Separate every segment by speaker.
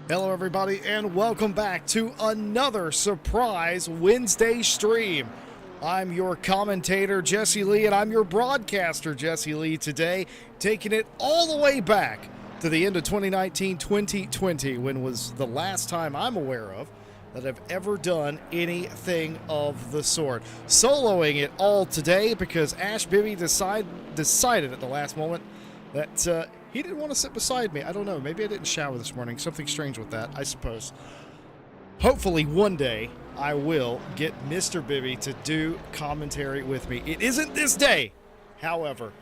Speaker 1: Hello, everybody, and welcome back to another surprise Wednesday stream. I'm your commentator, Jesse Lee, and I'm your broadcaster, Jesse Lee, today, taking it all the way back to the end of 2019-2020, when was the last time I'm aware of that I've ever done anything of the sort. Soloing it all today because Ash Bibby decided at the last moment that he didn't want to sit beside me. I don't know. Maybe I didn't shower this morning. Something strange with that, I suppose. Hopefully one day I will get Mr. Bibby to do commentary with me. It isn't this day, however.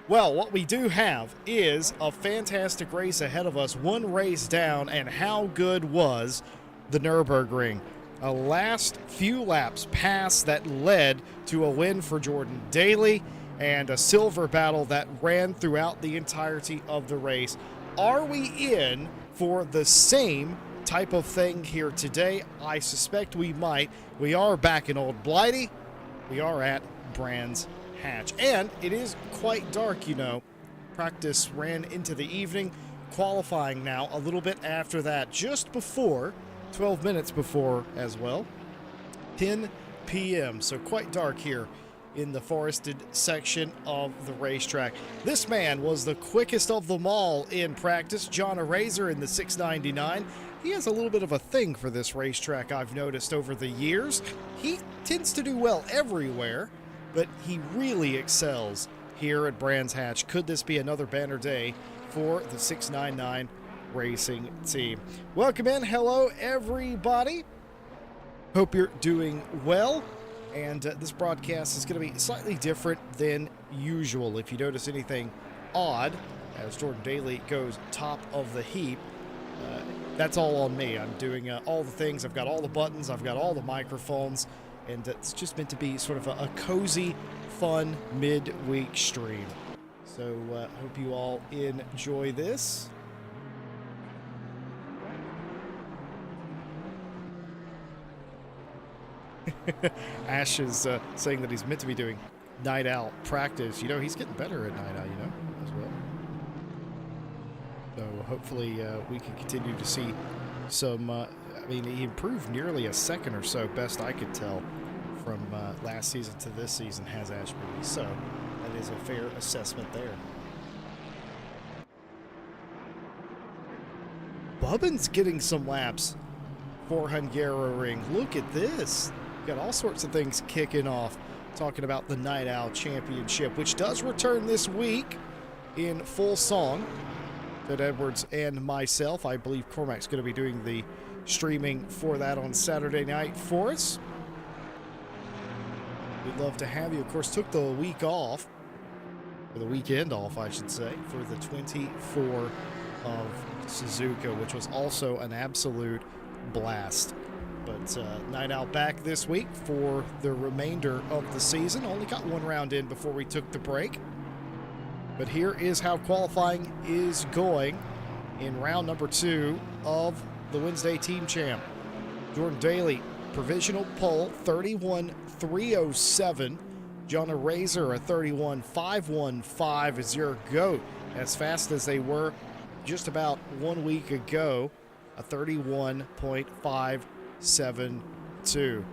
Speaker 1: Well, what we do have is a fantastic race ahead of us. One race down, and how good was the Nürburgring? A last few laps pass that led to a win for Jordan Daly, and a silver battle that ran throughout the entirety of the race. Are we in for the same type of thing here today? I suspect we might. We are back in Old Blighty. We are at Brands Hatch. And it is quite dark, you know. Practice ran into the evening. Qualifying now a little bit after that. Just before, 12 minutes before as well. 10 p.m. So quite dark here in the forested section of the racetrack. This man was the quickest of them all in practice, John Eraser in the 699. He has a little bit of a thing for this racetrack, I've noticed over the years. He tends to do well everywhere, but he really excels here at Brands Hatch. Could this be another banner day for the 699 racing team? Welcome in. Hello, everybody. Hope you're doing well. And this broadcast is going to be slightly different than usual. If you notice anything odd, as Jordan Daly goes top of the heap, that's all on me. I'm doing all the things. I've got all the buttons. I've got all the microphones. And it's just meant to be sort of a cozy, fun midweek stream. So hope you all enjoy this. Ash is saying that he's meant to be doing night out practice. You know, he's getting better at night out, you know, as well. So hopefully we can continue to see some, I mean, he improved nearly a second or so, best I could tell, from last season to this season, has Ash Bibby. So that is a fair assessment there. Bubbin's getting some laps for Hungaroring. Look at this. Got all sorts of things kicking off, talking about the Night Owl Championship, which does return this week in full song. Ted Edwards and myself, I believe Cormac's going to be doing the streaming for that on Saturday night for us. We'd love to have you. Of course, took the week off, or the weekend off, I should say, for the 24 of Suzuka, which was also an absolute blast. But Night Out back this week for the remainder of the season. Only got one round in before we took the break. But here is how qualifying is going in round number 2 of the Wednesday Team Champ. Jordan Daly, provisional pole, 31.307. John Eraser, a 31.515 is your GOAT. As fast as they were just about 1 week ago, a 31.572.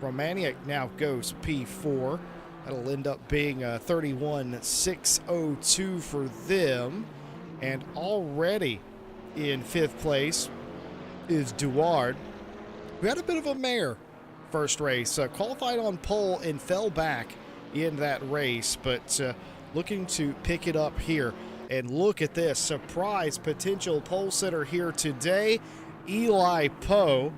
Speaker 1: Romaniac now goes P4. That'll end up being a 31.602 for them. And already in 5th place is Duard, who had a bit of a mare first race. Qualified on pole and fell back in that race, but looking to pick it up here. And look at this surprise potential pole sitter here today. Eli Poe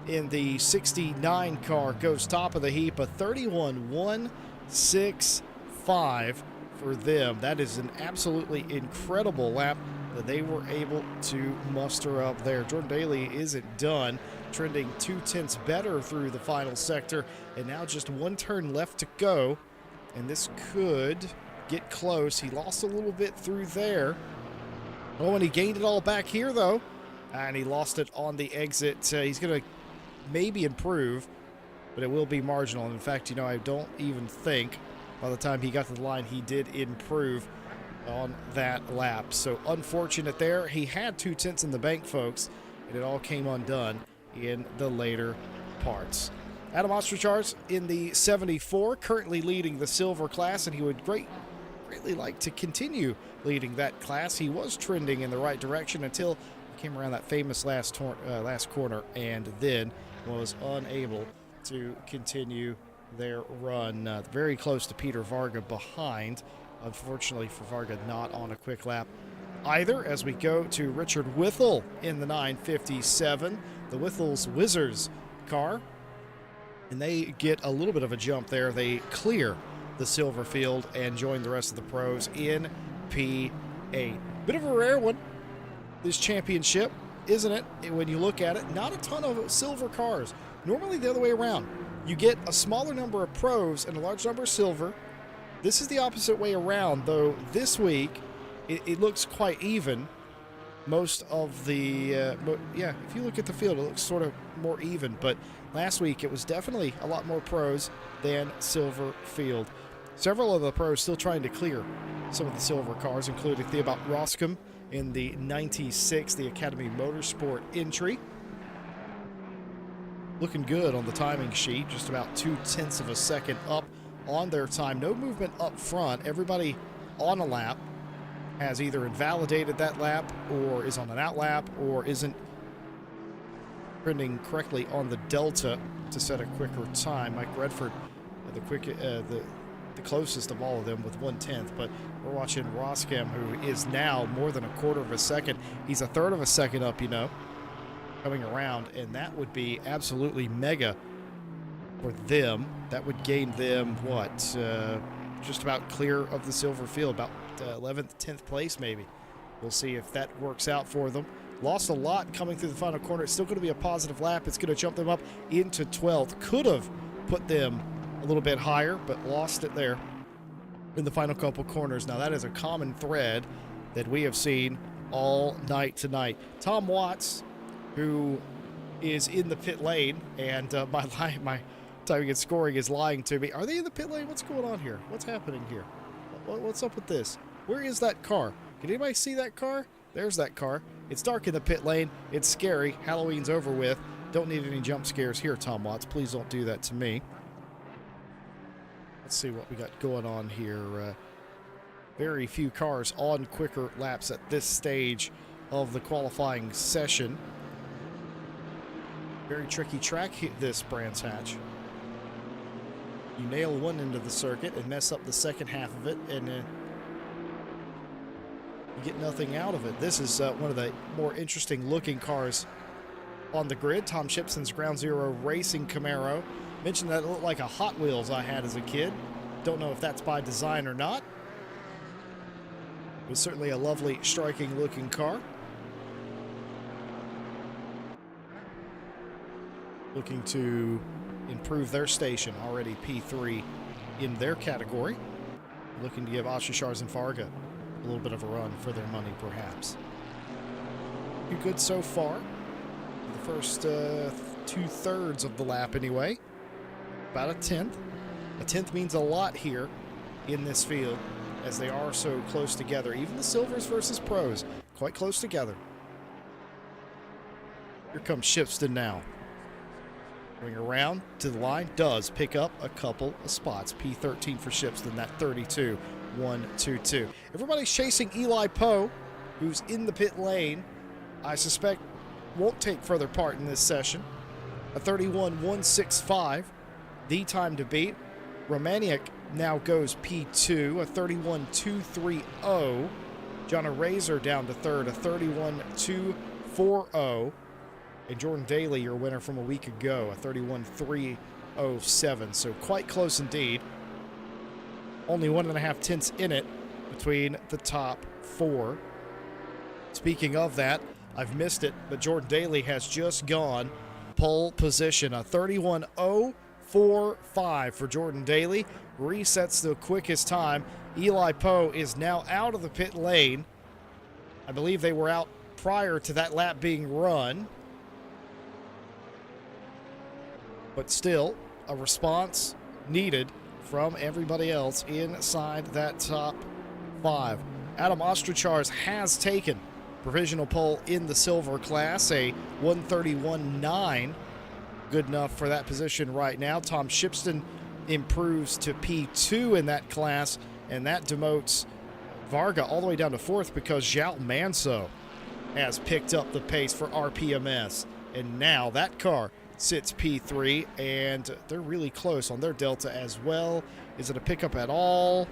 Speaker 1: in the 69 car goes top of the heap, a 31.165 for them. That is an absolutely incredible lap that they were able to muster up there. Jordan Daly isn't done, trending 0.2 better through the final sector, and now just one turn left to go, and this could get close. He lost a little bit through there. Oh, and he gained it all back here, though, and he lost it on the exit. He's going to maybe improve, but it will be marginal. In fact, you know, I don't even think by the time he got to the line he did improve on that lap. So unfortunate there. He had 0.2 in the bank, folks, and it all came undone in the later parts. Adam Ostrachar's in the 74, currently leading the silver class, and he would greatly like to continue leading that class. He was trending in the right direction until he came around that famous last corner, and then was unable to continue their run. Very close to Peter Varga behind. Unfortunately for Varga, not on a quick lap either, as we go to Richard Withel in the 957, the Withel's Wizards car. And they get a little bit of a jump there. They clear the silver field and join the rest of the pros in P8. Bit of a rare one, this championship, isn't it? When you look at it, not a ton of silver cars. Normally the other way around. You get a smaller number of pros and a large number of silver. This is the opposite way around, though this week it looks quite even. Most of the, if you look at the field, it looks sort of more even. But last week, it was definitely a lot more pros than silver field. Several of the pros still trying to clear some of the silver cars, including Theobald Roscom in the 96, the Academy Motorsport entry. Looking good on the timing sheet, just about 0.2 of a second up on their time. No movement up front. Everybody on a lap has either invalidated that lap or is on an out lap or isn't trending correctly on the delta to set a quicker time. Mike Redford, the closest of all of them with 1/10, but we're watching Roscom, who is now more than a quarter of a second. He's a third of a second up, coming around, and that would be absolutely mega for them. That would gain them, just about clear of the silver field, about 11th, 10th place maybe. We'll see if that works out for them. Lost a lot coming through the final corner. It's still going to be a positive lap. It's going to jump them up into 12th. Could have put them a little bit higher, but lost it there in the final couple corners. Now, that is a common thread that we have seen all night tonight. Tom Watts, who is in the pit lane, and my timing and scoring is lying to me. Are they in the pit lane? What's going on here? What's happening here? What's up with this? Where is that car? Can anybody see that car? There's that car. It's dark in the pit lane. It's scary. Halloween's over with. Don't need any jump scares here, Tom Watts. Please don't do that to me. Let's see what we got going on here. Very few cars on quicker laps at this stage of the qualifying session. Very tricky track, this Brands Hatch. You nail one end of the circuit and mess up the second half of it, and you get nothing out of it. This is one of the more interesting looking cars on the grid. Tom Shipson's Ground Zero Racing Camaro. Mentioned that it looked like a Hot Wheels I had as a kid. Don't know if that's by design or not. It was certainly a lovely, striking looking car. Looking to improve their station, already P3 in their category. Looking to give Ostrachar's and Varga a little bit of a run for their money, perhaps. Pretty good so far. The first 2/3 of the lap, anyway. About a 10th. A 10th means a lot here in this field, as they are so close together. Even the silvers versus pros, quite close together. Here comes Shipston now. Going around to the line, does pick up a couple of spots. P13 for Shipston, that 32-122. Everybody's chasing Eli Poe, who's in the pit lane. I suspect won't take further part in this session. A 31-165, the time to beat. Romaniak now goes P2, a 31-230. John Razor down to third, a 31-240. And Jordan Daly, your winner from a week ago, a 31-307. So quite close indeed. Only 1.5 tenths in it between the top four. Speaking of that, I've missed it, but Jordan Daly has just gone pole position. A 31-045 for Jordan Daly. Resets the quickest time. Eli Poe is now out of the pit lane. I believe they were out prior to that lap being run. But still, a response needed from everybody else inside that top five. Adam Ostrachar's has taken Provisional pole in the silver class, a 131.9. Good enough for that position right now. Tom Shipston improves to P2 in that class, and that demotes Varga all the way down to 4th because Zhao Manso has picked up the pace for RPMS. And now that car sits P3, and they're really close on their delta as well. Is it a pickup at all?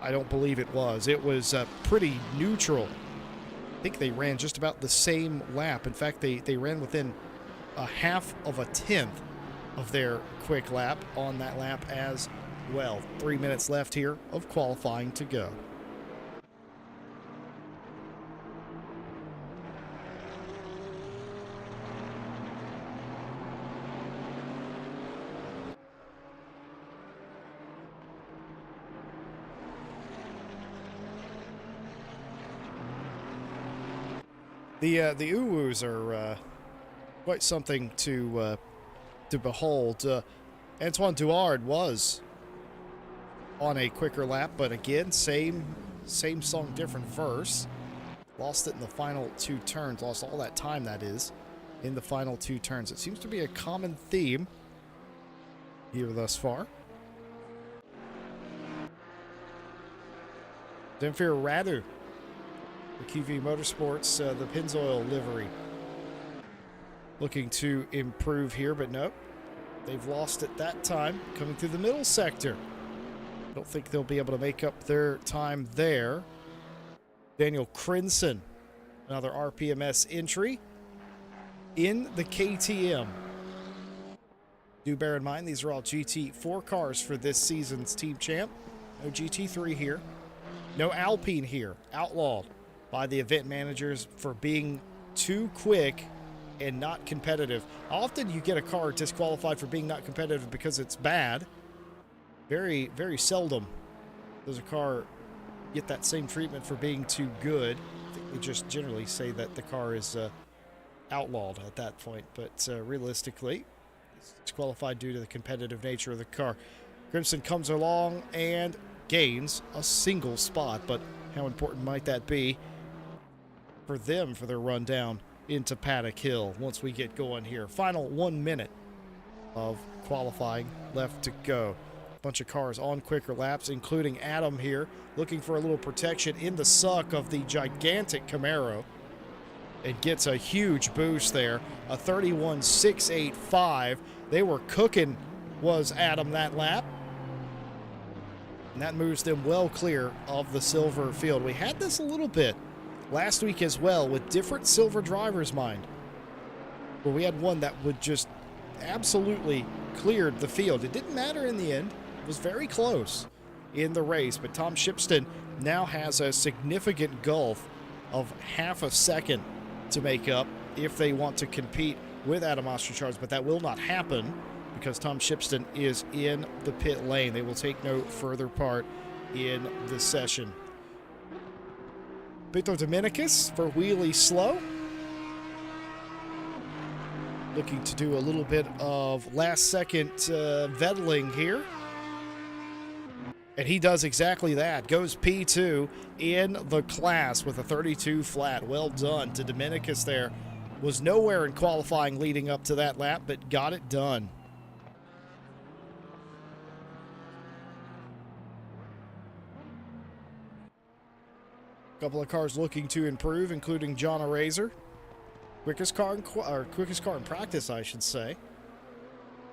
Speaker 1: I don't believe it was. It was pretty neutral. I think they ran just about the same lap. In fact, they ran within a half of a tenth of their quick lap on that lap as well. 3 minutes left here of qualifying to go. The Uwus are quite something to behold. Antoine Douard was on a quicker lap, but again, same song, different verse. Lost it in the final 2 turns. Lost all that time, that is, in the final 2 turns. It seems to be a common theme here thus far. Zemfir Radu, the QV Motorsports, the Pennzoil livery, looking to improve here, but nope. They've lost it that time, coming through the middle sector. I don't think they'll be able to make up their time there. Daniel Crinson, another RPMS entry in the KTM. Do bear in mind, these are all GT4 cars for this season's team champ. No GT3 here. No Alpine here. Outlawed by the event managers for being too quick and not competitive. Often you get a car disqualified for being not competitive because it's bad. Very, very seldom does a car get that same treatment for being too good. I think they just generally say that the car is outlawed at that point, but realistically, it's disqualified due to the competitive nature of the car. Grimson comes along and gains a single spot, but how important might that be for them for their run down into Paddock Hill once we get going here? Final 1 minute of qualifying left to go. Bunch of cars on quicker laps, including Adam here, looking for a little protection in the suck of the gigantic Camaro. It gets a huge boost there, a 31.685. They were cooking, was Adam, that lap. And that moves them well clear of the silver field. We had this a little bit last week as well with different silver drivers, mind, where we had one that would just absolutely cleared the field. It didn't matter in the end. It was very close in the race, but Tom Shipston now has a significant gulf of half a second to make up if they want to compete with Adam Ostrachards, but that will not happen because Tom Shipston is in the pit lane. They will take no further part in the session. Victor Dominicus for wheelie slow. Looking to do a little bit of last-second vettling here. And he does exactly that. Goes P2 in the class with a 32 flat. Well done to Dominicus there. Was nowhere in qualifying leading up to that lap, but got it done. A couple of cars looking to improve, including John Arazer. Quickest car in practice, I should say.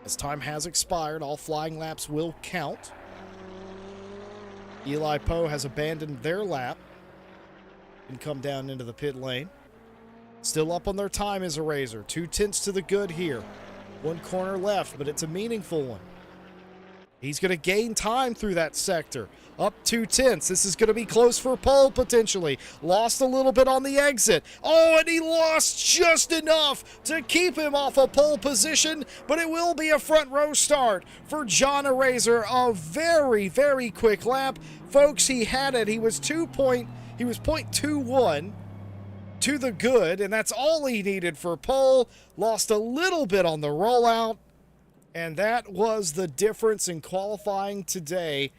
Speaker 1: As time has expired, all flying laps will count. Eli Poe has abandoned their lap and come down into the pit lane. Still up on their time is Arazer. 2/10 to the good here. 1 corner left, but it's a meaningful one. He's going to gain time through that sector. Up 2/10. This is going to be close for pole, potentially. Lost a little bit on the exit. Oh, and he lost just enough to keep him off a pole position, but it will be a front row start for John Arazer. A very, very quick lap. Folks, he had it. He was 0.21 to the good, and that's all he needed for pole. Lost a little bit on the rollout. And that was the difference in qualifying today.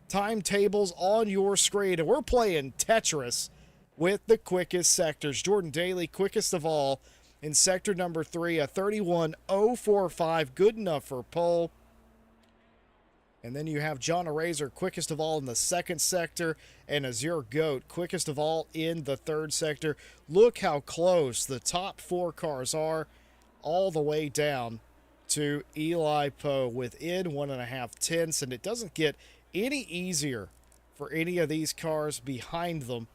Speaker 1: Timetables on your screen. And we're playing Tetris with the quickest sectors. Jordan Daly, quickest of all in sector number 3, a 31.045, good enough for pole. And then you have John Arazer, quickest of all in the second sector, and Azir Goat, quickest of all in the third sector. Look how close the top 4 cars are, all the way down to Eli Poe within 1.5 tenths, and it doesn't get any easier for any of these cars behind them.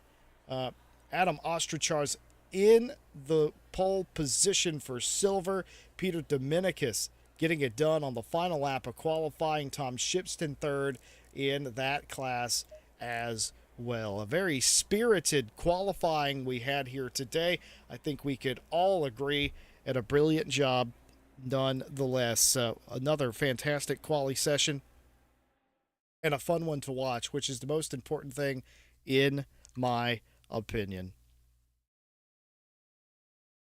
Speaker 1: Adam Ostrachar's in the pole position for silver. Peter Dominicus getting it done on the final lap of qualifying. Tom Shipston third in that class as well. A very spirited qualifying we had here today. I think we could all agree at a brilliant job nonetheless. Another fantastic quali session and a fun one to watch, which is the most important thing in my opinion.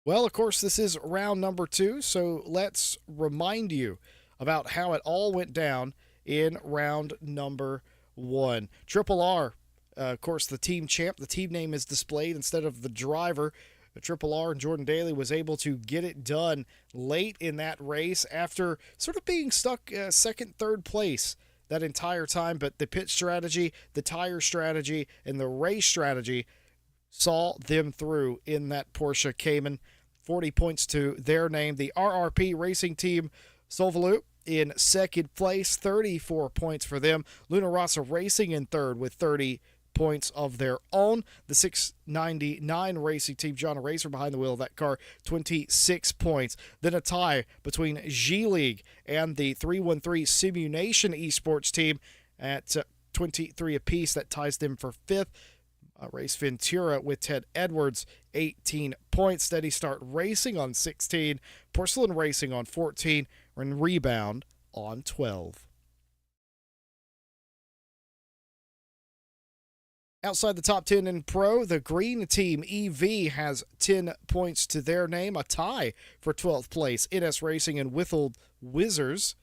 Speaker 1: Well, of course, this is round number 2, so let's remind you about how it all went down in round number 1. Triple R, of course, the team champ. The team name is displayed instead of the driver. Triple R and Jordan Daly was able to get it done late in that race after sort of being stuck second, third place that entire time. But the pit strategy, the tire strategy, and the race strategy saw them through in that Porsche Cayman. 40 points to their name. The RRP Racing Team Solvalu in second place, 34 points for them. Luna Rossa Racing in third with 30 points of their own. The 699 Racing Team John Arazer behind the wheel of that car, 26 points. Then a tie between G League and the 313 Simulation Esports Team at 23 apiece. That ties them for fifth. Race Ventura with Ted Edwards, 18 points. Steady Start Racing on 16. Porcelain Racing on 14. And Rebound on 12. Outside the top 10 in Pro, the Green Team EV has 10 points to their name. A tie for 12th place. NS Racing and Withhold Wizards.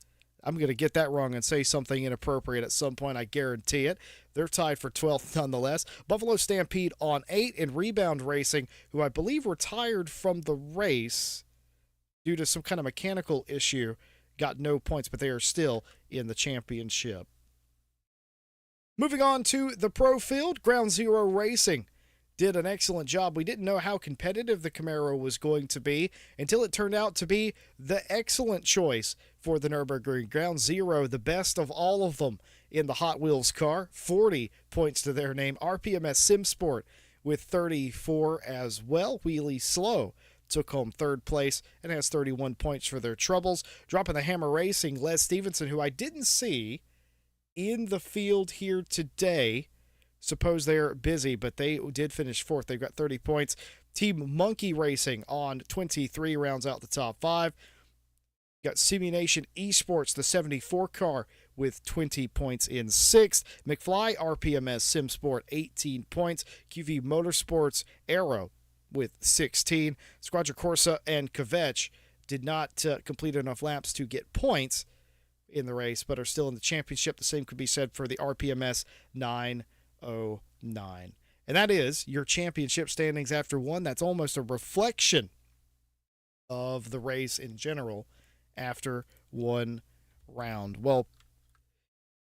Speaker 1: I'm going to get that wrong and say something inappropriate at some point, I guarantee it. They're tied for 12th nonetheless. Buffalo Stampede on 8, and Rebound Racing, who I believe retired from the race due to some kind of mechanical issue, got no points, but they are still in the championship. Moving on to the pro field, Ground Zero Racing did an excellent job. We didn't know how competitive the Camaro was going to be until it turned out to be the excellent choice for the Nürburgring. Ground Zero, the best of all of them in the Hot Wheels car, 40 points to their name. RPMS SimSport with 34 as well. Wheelie Slow took home third place and has 31 points for their troubles. Dropping the Hammer Racing, Les Stevenson, who I didn't see in the field here today. Suppose they're busy, but they did finish fourth. They've got 30 points. Team Monkey Racing on 23 rounds out the top 5. Got Simulation Esports, the 74 car, with 20 points in 6th. McFly RPMS SimSport, 18 points. QV Motorsports Aero with 16. Squadra Corsa and Kvetch did not complete enough laps to get points in the race, but are still in the championship. The same could be said for the RPMS 909. And that is your championship standings after one. That's almost a reflection of the race in general after one round. Well,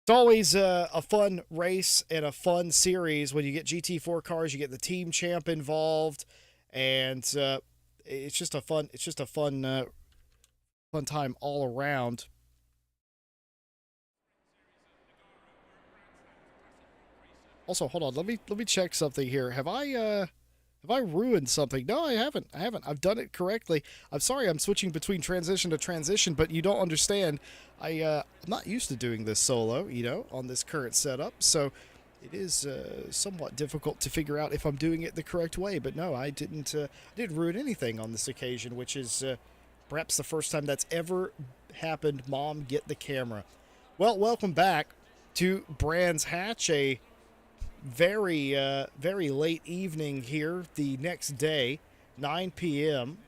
Speaker 1: it's always a fun race and a fun series when you get GT4 cars. You get the team champ involved, and it's just a fun time all around. Also, hold on. Let me check something here. Have I ruined something? No, I haven't. I've done it correctly. I'm sorry. I'm switching between transition to transition, but you don't understand. I'm not used to doing this solo, on this current setup. So it is somewhat difficult to figure out if I'm doing it the correct way. But no, I didn't ruin anything on this occasion, which is perhaps the first time that's ever happened. Mom, get the camera. Well, welcome back to Brands Hatch, a very late evening here the next day, 9 p.m.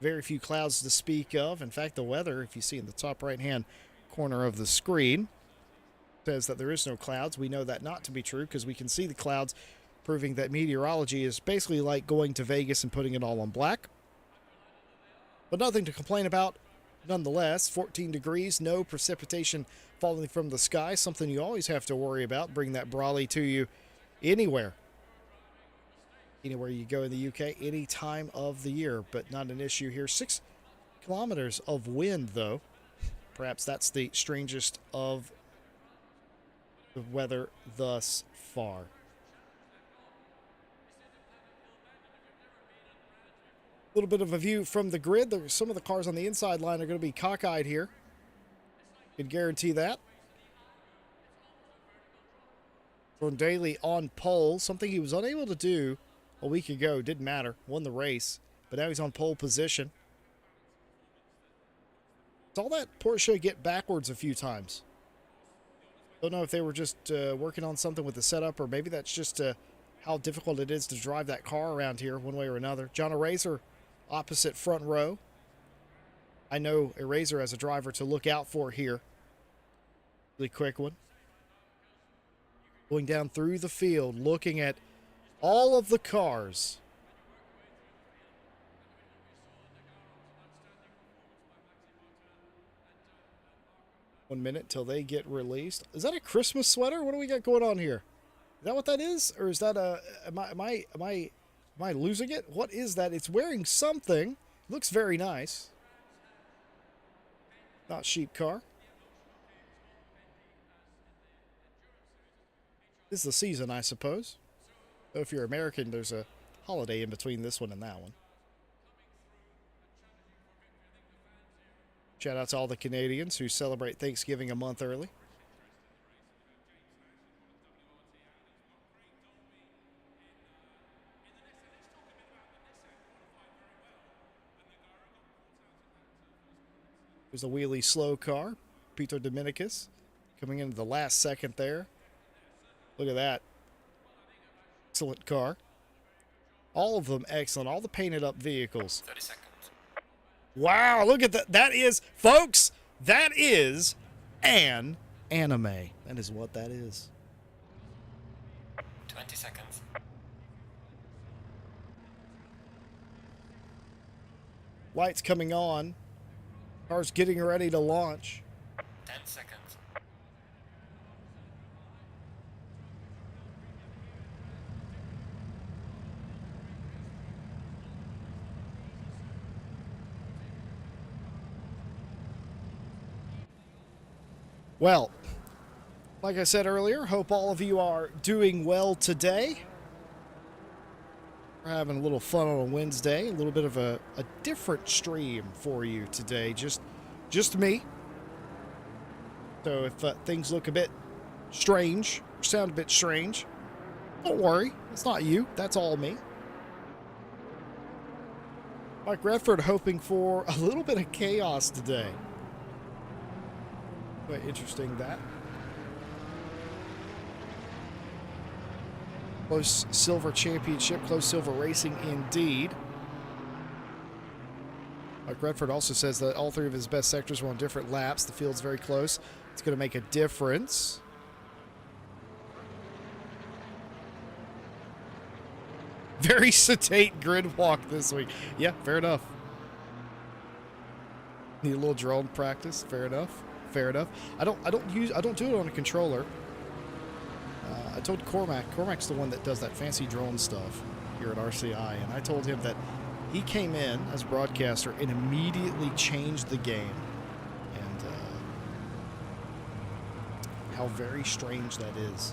Speaker 1: Very few clouds to speak of. In fact, the weather, if you see in the top right-hand corner of the screen, says that there is no clouds. We know that not to be true because we can see the clouds proving that meteorology is basically like going to Vegas and putting it all on black. But nothing to complain about nonetheless. 14 degrees, no precipitation falling from the sky, something you always have to worry about. Bring that brolly to you anywhere. Anywhere you go in the UK, any time of the year, but not an issue here. 6 kilometers of wind, though. Perhaps that's the strangest of the weather thus far. A little bit of a view from the grid. Some of the cars on the inside line are going to be cockeyed here. Can guarantee that. Jordan Daly on pole, something he was unable to do a week ago. Didn't matter. Won the race, but now he's on pole position. Saw that Porsche get backwards a few times. Don't know if they were just working on something with the setup, or maybe that's just how difficult it is to drive that car around here one way or another. John Eraser, opposite front row. I know Eraser as a driver to look out for here. Really quick one. Going down through the field, looking at all of the cars. One minute till they get released. Is that a Christmas sweater? What do we got going on here? Is that what that is? Or is that a... Am I losing it? What is that? It's wearing something. Looks very nice. Not sheep car. This is the season, I suppose. So if you're American, there's a holiday in between this one and that one. Shout out to all the Canadians who celebrate Thanksgiving a month early. There's a wheelie slow car. Peter Dominicus coming into the last second there. Look at that. Excellent car. All of them excellent. All the painted up vehicles.
Speaker 2: 30 seconds.
Speaker 1: Wow, look at that. That is, folks, that is an anime. That is what that is.
Speaker 2: 20 seconds.
Speaker 1: Lights coming on. Car's getting ready to launch.
Speaker 2: 10 seconds.
Speaker 1: Well, like I said earlier, hope all of you are doing well today. We're having a little fun on a Wednesday, a little bit of a different stream for you today, just me. So if things look a bit strange, or sound a bit strange, don't worry, it's not you, that's all me. Mike Redford hoping for a little bit of chaos today. Quite interesting, that. Close silver championship, close silver racing indeed. Mike Redford also says that all 3 of his best sectors were on different laps. The field's very close. It's going to make a difference. Very sedate grid walk this week. Yeah, fair enough. Need a little drone practice. Fair enough. Fair enough. I don't do it on a controller. I told Cormac's the one that does that fancy drone stuff here at RCI, and I told him that he came in as a broadcaster and immediately changed the game. And how very strange that is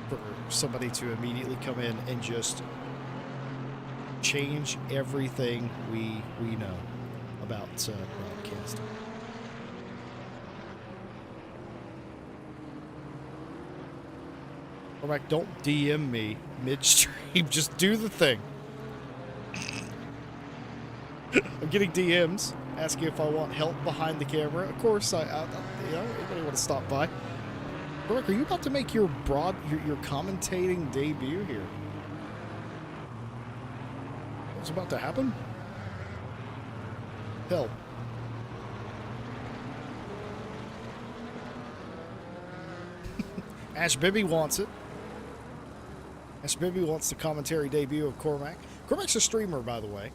Speaker 1: for somebody to immediately come in and just change everything we know about broadcasting. Cormac, don't DM me midstream. Just do the thing. I'm getting DMs asking if I want help behind the camera. Of course, you know, anybody want to stop by. Cormac, are you about to make your commentating debut here? What's about to happen? Hell. Ash Bibby wants it. Ashbibi wants the commentary debut of Cormac. Cormac's a streamer, by the way.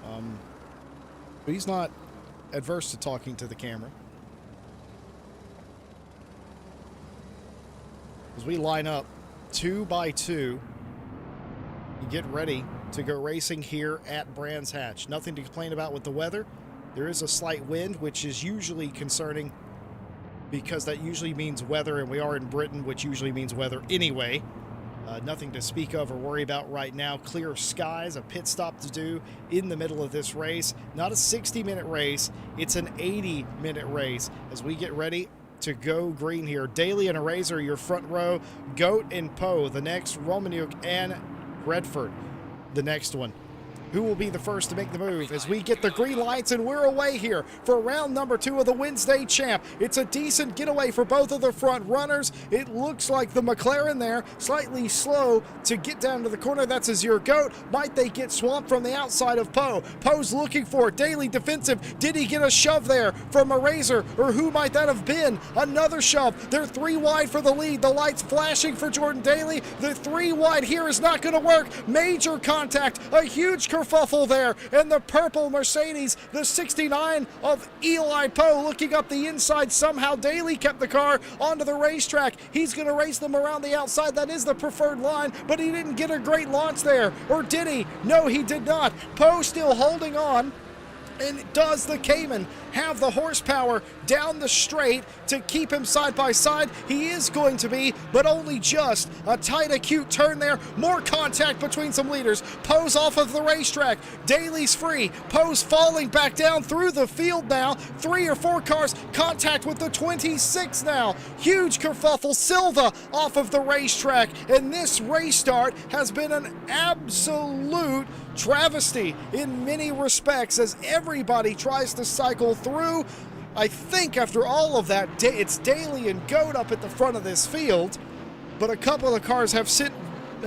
Speaker 1: But he's not adverse to talking to the camera. As we line up 2 by 2 and get ready to go racing here at Brands Hatch. Nothing to complain about with the weather. There is a slight wind, which is usually concerning because that usually means weather, and we are in Britain, which usually means weather anyway. Nothing to speak of or worry about right now. Clear skies, a pit stop to do in the middle of this race. Not a 60-minute race, it's an 80-minute race as we get ready to go green here. Daly and Eraser, your front row. Goat and Poe, the next. Romanuk and Redford, the next one. Who will be the first to make the move as we get the green lights and we're away here for round number 2 of the Wednesday Champ. It's a decent getaway for both of the front runners. It looks like the McLaren there, slightly slow to get down to the corner. That's Azure Goat. Might they get swamped from the outside of Poe? Poe's looking for it. Daly defensive. Did he get a shove there from a Razor, or who might that have been? Another shove. They're 3 wide for the lead. The lights flashing for Jordan Daly. The 3 wide here is not going to work. Major contact. A huge kerfuffle there, and the purple Mercedes, the 69 of Eli Poe, looking up the inside. Somehow Daly kept the car onto the racetrack. He's going to race them around the outside. That is the preferred line, but he didn't get a great launch there. Or did he? No, he did not. Poe still holding on. And does the Cayman have the horsepower down the straight to keep him side by side? He is going to be, but only just. A tight, acute turn there. More contact between some leaders. Poe's off of the racetrack. Daly's free. Poe's falling back down through the field now. 3 or 4 cars. Contact with the 26 now. Huge kerfuffle. Silva off of the racetrack. And this race start has been an absolute travesty in many respects as everybody tries to cycle through. I think after all of that, it's Daly and Goat up at the front of this field, but a couple of the cars have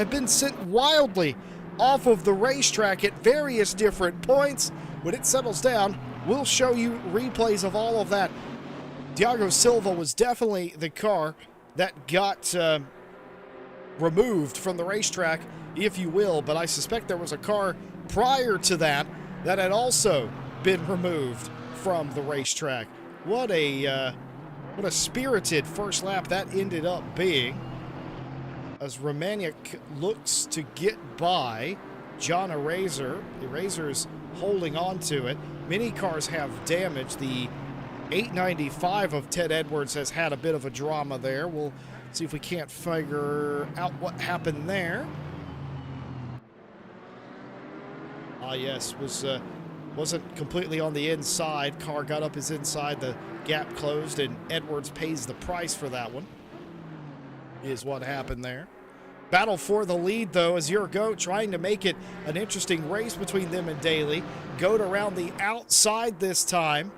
Speaker 1: been sent wildly off of the racetrack at various different points. When it settles down, we'll show you replays of all of that. Thiago Silva was definitely the car that got removed from the racetrack, if you will, but I suspect there was a car prior to that that had also been removed from the racetrack. What a spirited first lap that ended up being, as Romaniak looks to get by John Eraser. Eraser's holding on to it. Many cars have damage. The 895 of Ted Edwards has had a bit of a drama there. We'll see if we can't figure out what happened there. Yes, wasn't completely on the inside. Car got up his inside, the gap closed, and Edwards pays the price for that one, is what happened there. Battle for the lead, though, as your Goat trying to make it an interesting race between them and Daly. Goat around the outside this time,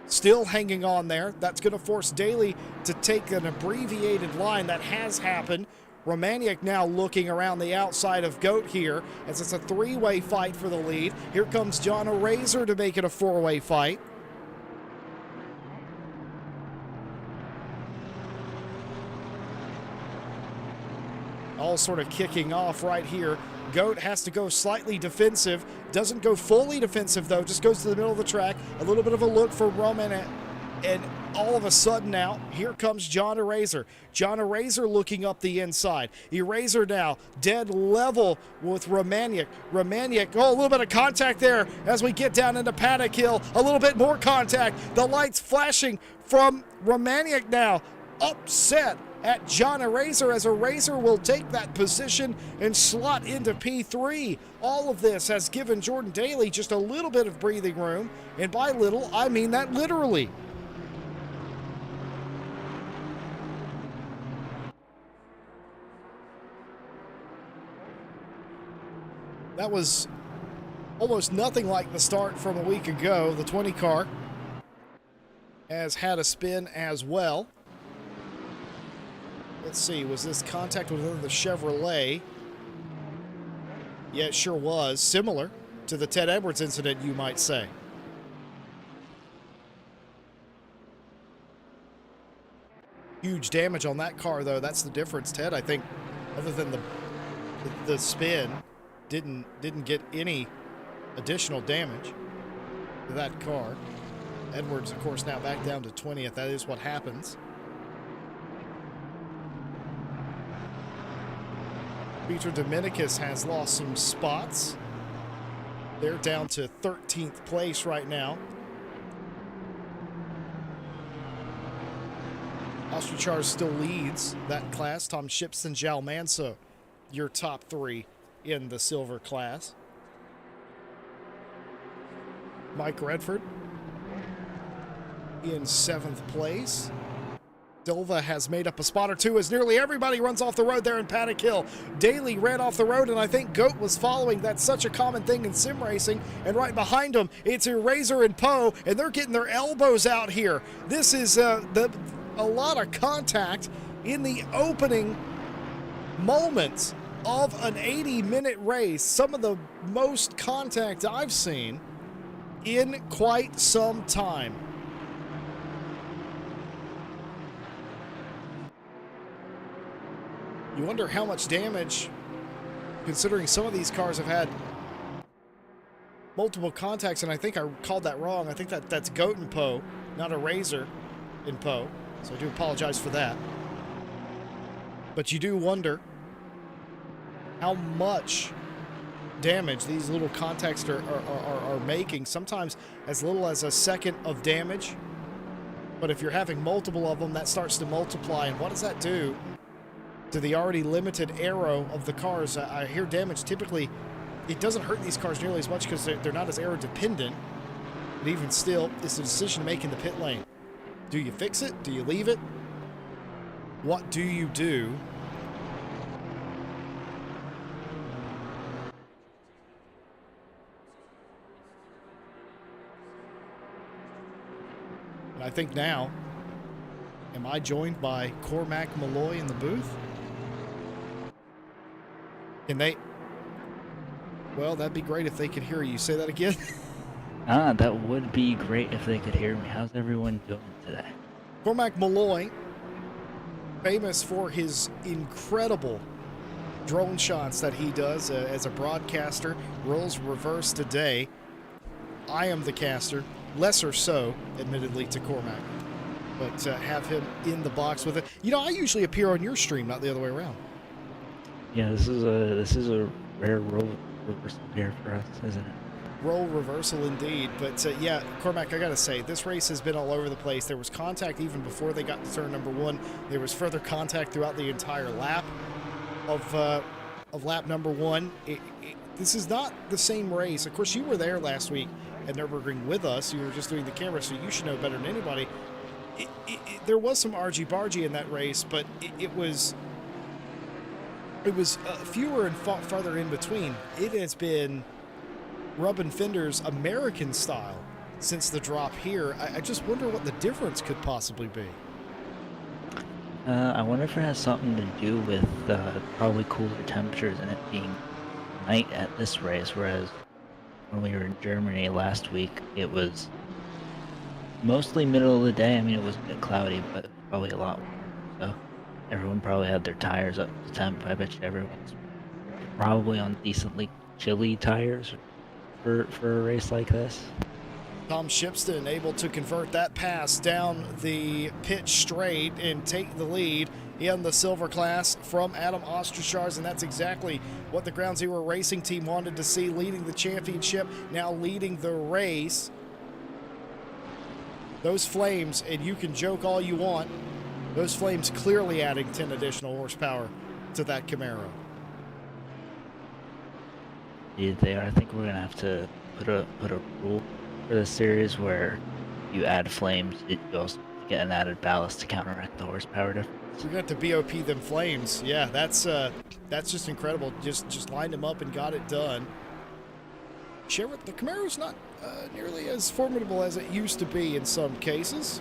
Speaker 1: still hanging on there. That's going to force Daly to take an abbreviated line. That has happened. Romaniak now looking around the outside of Goat here as it's a 3-way fight for the lead. Here comes John Eraser to make it a 4-way fight. All sort of kicking off right here. Goat has to go slightly defensive. Doesn't go fully defensive, though. Just goes to the middle of the track. A little bit of a look for Roman. And all of a sudden now, here comes John Eraser. John Eraser looking up the inside. Eraser now dead level with Romaniak. Romaniak, oh, a little bit of contact there as we get down into Paddock Hill. A little bit more contact. The lights flashing from Romaniak now. Upset at John Eraser as Eraser will take that position and slot into P3. All of this has given Jordan Daly just a little bit of breathing room. And by little, I mean that literally. That was almost nothing like the start from a week ago. The 20 car has had a spin as well. Let's see, was this contact with the Chevrolet? Yeah, it sure was. Similar to the Ted Edwards incident, you might say. Huge damage on that car, though. That's the difference, Ted. I think, other than the the spin didn't get any additional damage to that car. Edwards, of course, now back down to 20th. That is what happens. Peter Dominicus has lost some spots. They're down to 13th place right now. Ostrachar still leads that class. Tom Shipston, Jal Manso, your top three in the silver class. Mike Redford in 7th place. Silva has made up a spot or two as nearly everybody runs off the road there in Paddock Hill. Daly ran off the road, and I think Goat was following. That's such a common thing in sim racing. And right behind him, it's Eraser and Poe, and they're getting their elbows out here. This is a lot of contact in the opening moments of an 80-minute race. Some of the most contact I've seen in quite some time. You wonder how much damage, considering some of these cars have had multiple contacts, and I think I called that wrong. I think that's Goat and Poe, not a Razor in Poe. So I do apologize for that. But you do wonder how much damage these little contacts are making. Sometimes as little as a second of damage. But if you're having multiple of them, that starts to multiply. And what does that do to the already limited aero of the cars? I hear damage typically, it doesn't hurt these cars nearly as much because they're not as aero dependent. But even still, it's a decision to make in the pit lane. Do you fix it? Do you leave it? What do you do? And I think now, am I joined by Cormac Malloy in the booth? Can they? Well, that'd be great if they could hear you. Say that again.
Speaker 2: That would be great if they could hear me. How's everyone doing today?
Speaker 1: Cormac Malloy, famous for his incredible drone shots that he does as a broadcaster. Roles reverse today. I am the caster, lesser so, admittedly, to Cormac. But have him in the box with it. You know, I usually appear on your stream, not the other way around.
Speaker 2: Yeah, this is a rare role reversal here for us, isn't it?
Speaker 1: Role reversal indeed. But yeah, Cormac, I gotta say, this race has been all over the place. There was contact even before they got to turn number one. There was further contact throughout the entire lap of lap number one. This is not the same race. Of course, you were there last week at Nürburgring with us. You were just doing the camera, so you should know better than anybody. There was some argy-bargy in that race, but it was fewer and farther in between. It has been rubbing fenders American style since the drop here. I just wonder what the difference could possibly be.
Speaker 2: I wonder if it has something to do with probably cooler temperatures and it being night at this race, whereas when we were in Germany last week, it was mostly middle of the day. I mean, it was a bit cloudy, but probably a lot warmer. So everyone probably had their tires up to temp. I bet you everyone's probably on decently chilly tires for a race like this.
Speaker 1: Tom Shipston able to convert that pass down the pit straight and take the lead in the silver class from Adam Ostrachars, and that's exactly what the Ground Zero Racing team wanted to see, leading the championship, now leading the race. Those flames, and you can joke all you want, those flames clearly adding 10 additional horsepower to that Camaro.
Speaker 2: Yeah, they are. I think we're gonna have to put a rule for this series where you add flames, you also get an added ballast to counteract the horsepower difference.
Speaker 1: We're going to BOP them flames. Yeah, that's just incredible. Just lined them up and got it done. The Camaro's not nearly as formidable as it used to be in some cases.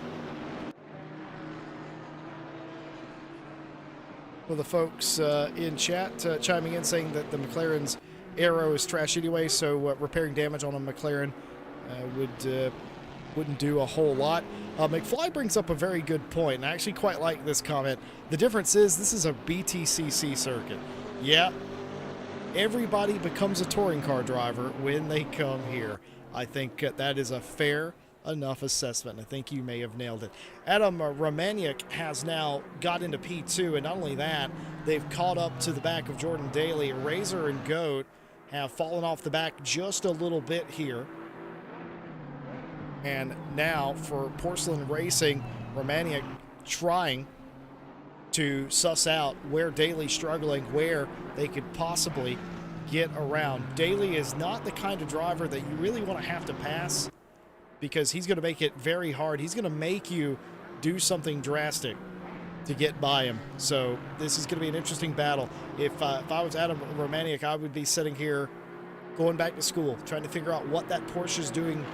Speaker 1: Well, the folks in chat chiming in saying that the McLaren's aero is trash anyway, so repairing damage on a McLaren wouldn't do a whole lot. McFly brings up a very good point, and I actually quite like this comment. The difference is this is a BTCC circuit. Yeah, everybody becomes a touring car driver when they come here. I think that is a fair enough assessment. I think you may have nailed it. Adam Romaniuk has now got into P2, and not only that, they've caught up to the back of Jordan Daly. Razor and Goat have fallen off the back just a little bit here. And now for Porcelain Racing, Romaniuk trying to suss out where Daly's struggling, where they could possibly get around. Daly is not the kind of driver that you really want to have to pass, because he's going to make it very hard. He's going to make you do something drastic to get by him. So this is going to be an interesting battle. If I was Adam Romaniuk, I would be sitting here going back to school, trying to figure out what that Porsche is doing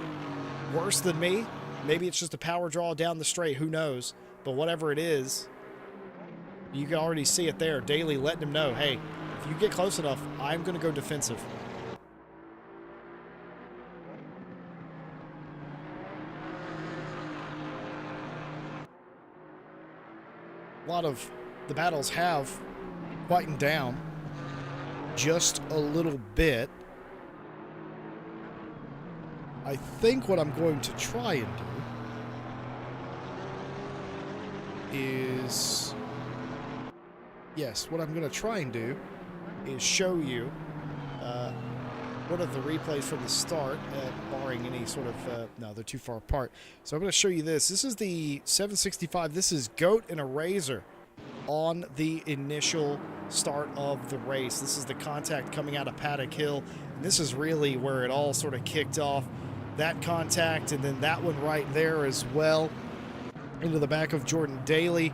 Speaker 1: worse than me. Maybe it's just a power draw down the straight. Who knows? But whatever it is, you can already see it there. Daly letting him know, hey, if you get close enough, I'm going to go defensive. A lot of the battles have quietened down just a little bit. I think what I'm going to try and do is... Yes, what I'm going to try and do is show you one of the replays from the start, barring any sort of... no, they're too far apart. So I'm going to show you this. This is the 765. This is Goat and a Razor on the initial start of the race. This is the contact coming out of Paddock Hill. And this is really where it all sort of kicked off. That contact, and then that one right there as well into the back of Jordan Daly.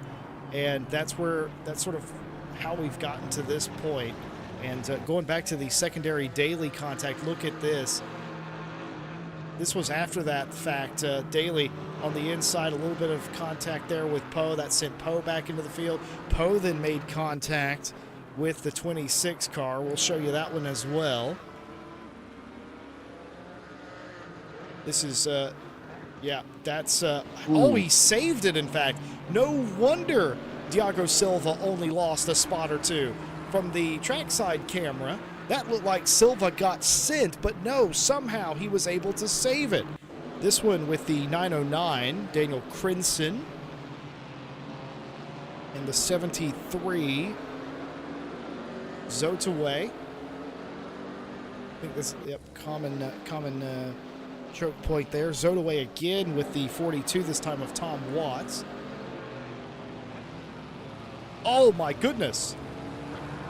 Speaker 1: And that's sort of how we've gotten to this point. And going back to the secondary Daly contact, look at this. This was after that fact. Daly on the inside, a little bit of contact there with Poe. That sent Poe back into the field. Poe then made contact with the 26 car. We'll show you that one as well. This is, yeah, that's, oh, he saved it, in fact. No wonder Thiago Silva only lost a spot or two. From the trackside camera, that looked like Silva got sent, but no, somehow he was able to save it. This one with the 909, Daniel Crinson. And the 73, Zotaway. I think this, yep, common choke point there. Zotaway again with the 42, this time of Tom Watts. Oh my goodness.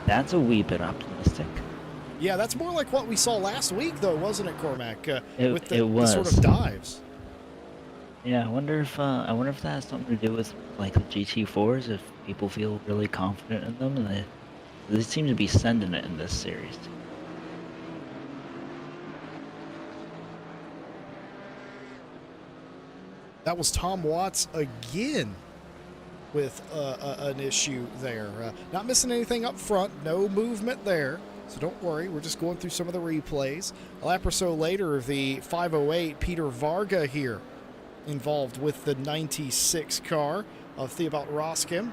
Speaker 2: That's a wee bit optimistic.
Speaker 1: Yeah, that's more like what we saw last week, though, wasn't it, Cormac? With the sort of dives.
Speaker 2: Yeah, I wonder if that has something to do with like the GT4s. If people feel really confident in them, and they seem to be sending it in this series.
Speaker 1: That was Tom Watts again with an issue there. Not missing anything up front, no movement there, so don't worry, we're just going through some of the replays. A lap or so later, the 508, Peter Varga here, involved with the 96 car of Theobald Roskim.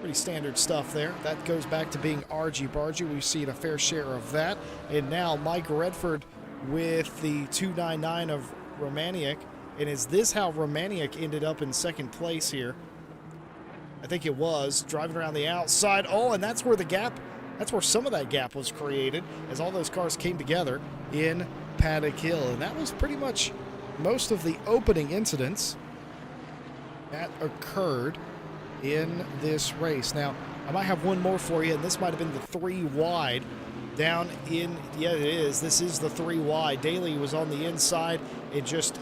Speaker 1: Pretty standard stuff there. That goes back to being argy-bargy. We've seen a fair share of that. And now Mike Redford with the 299 of Romaniuk. And is this how Romaniuk ended up in second place here? I think it was. Driving around the outside. Oh, and that's where the gap, that's where some of that gap was created as all those cars came together in Paddock Hill. And that was pretty much most of the opening incidents that occurred in this race. Now, I might have one more for you, and this might have been the 3 wide down in, yeah, it is. This is the 3 wide. Daly was on the inside. It just,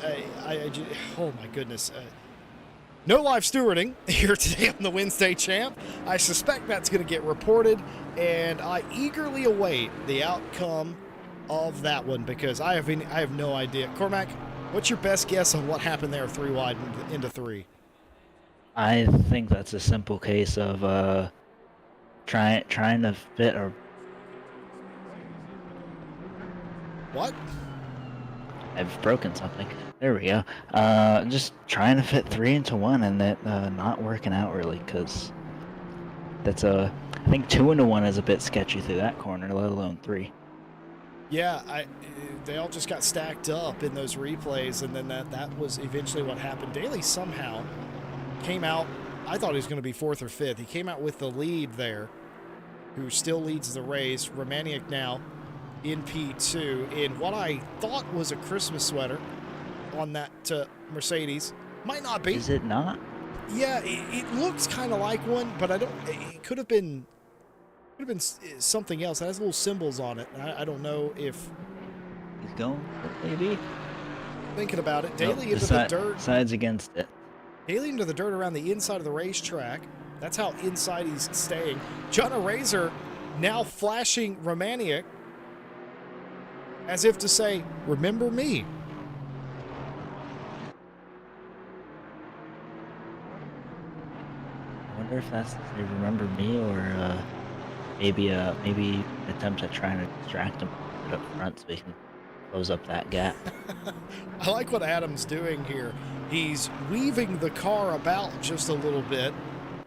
Speaker 1: oh my goodness. No live stewarding here today on the Wednesday Champ. I suspect that's going to get reported, and I eagerly await the outcome of that one because I have no idea. Cormac, what's your best guess on what happened there 3 wide into 3?
Speaker 2: I think that's a simple case of trying to fit a...
Speaker 1: What?
Speaker 2: I've broken something. There we go. Just trying to fit 3 into 1, and that not working out really, because I think 2-1 is a bit sketchy through that corner, let alone 3.
Speaker 1: Yeah, they all just got stacked up in those replays, and then that was eventually what happened. Daly somehow came out. I thought he was going to be 4th or 5th. He came out with the lead there, who still leads the race. Romaniuk now in P2 in what I thought was a Christmas sweater on that Mercedes. Might not be.
Speaker 2: Is it not?
Speaker 1: Yeah, it looks kind of like one, but I don't. It could have been. Could have been something else. It has little symbols on it. I don't know if.
Speaker 2: He's going, maybe.
Speaker 1: Thinking about it, Daly
Speaker 2: Nope,
Speaker 1: into the dirt.
Speaker 2: Sides against it.
Speaker 1: Daly into the dirt around the inside of the racetrack. That's how inside he's staying. John Razor now flashing Romaniuk as if to say, "Remember me."
Speaker 2: I wonder if that's to say remember me, or maybe an attempt at trying to distract him up front so he can close up that gap.
Speaker 1: I like what Adam's doing here. He's weaving the car about just a little bit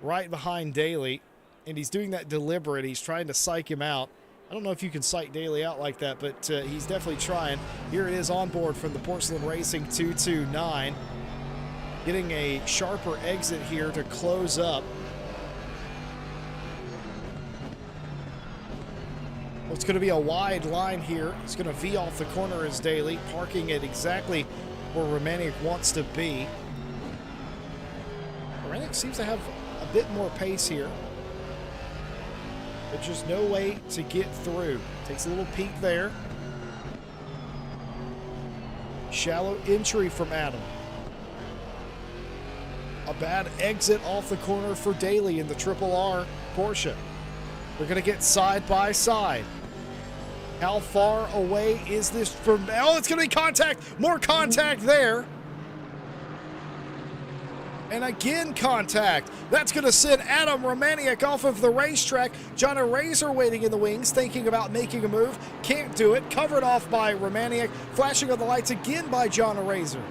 Speaker 1: right behind Daly, and he's doing that deliberate. He's trying to psych him out. I don't know if you can psych Daly out like that, but he's definitely trying. Here it is on board from the Porcelain Racing 229. Getting a sharper exit here to close up. Well, it's going to be a wide line here. He's going to V off the corner as Daly, parking it exactly where Romaniuk wants to be. Romaniuk seems to have a bit more pace here. But just no way to get through. Takes a little peek there. Shallow entry from Adam. A bad exit off the corner for Daly in the Triple R Porsche. We're going to get side by side. How far away is this from... Oh, it's going to be contact. More contact there. And again, contact. That's going to send Adam Romaniuk off of the racetrack. John Razor waiting in the wings, thinking about making a move. Can't do it. Covered off by Romaniuk. Flashing on the lights again by John Razor.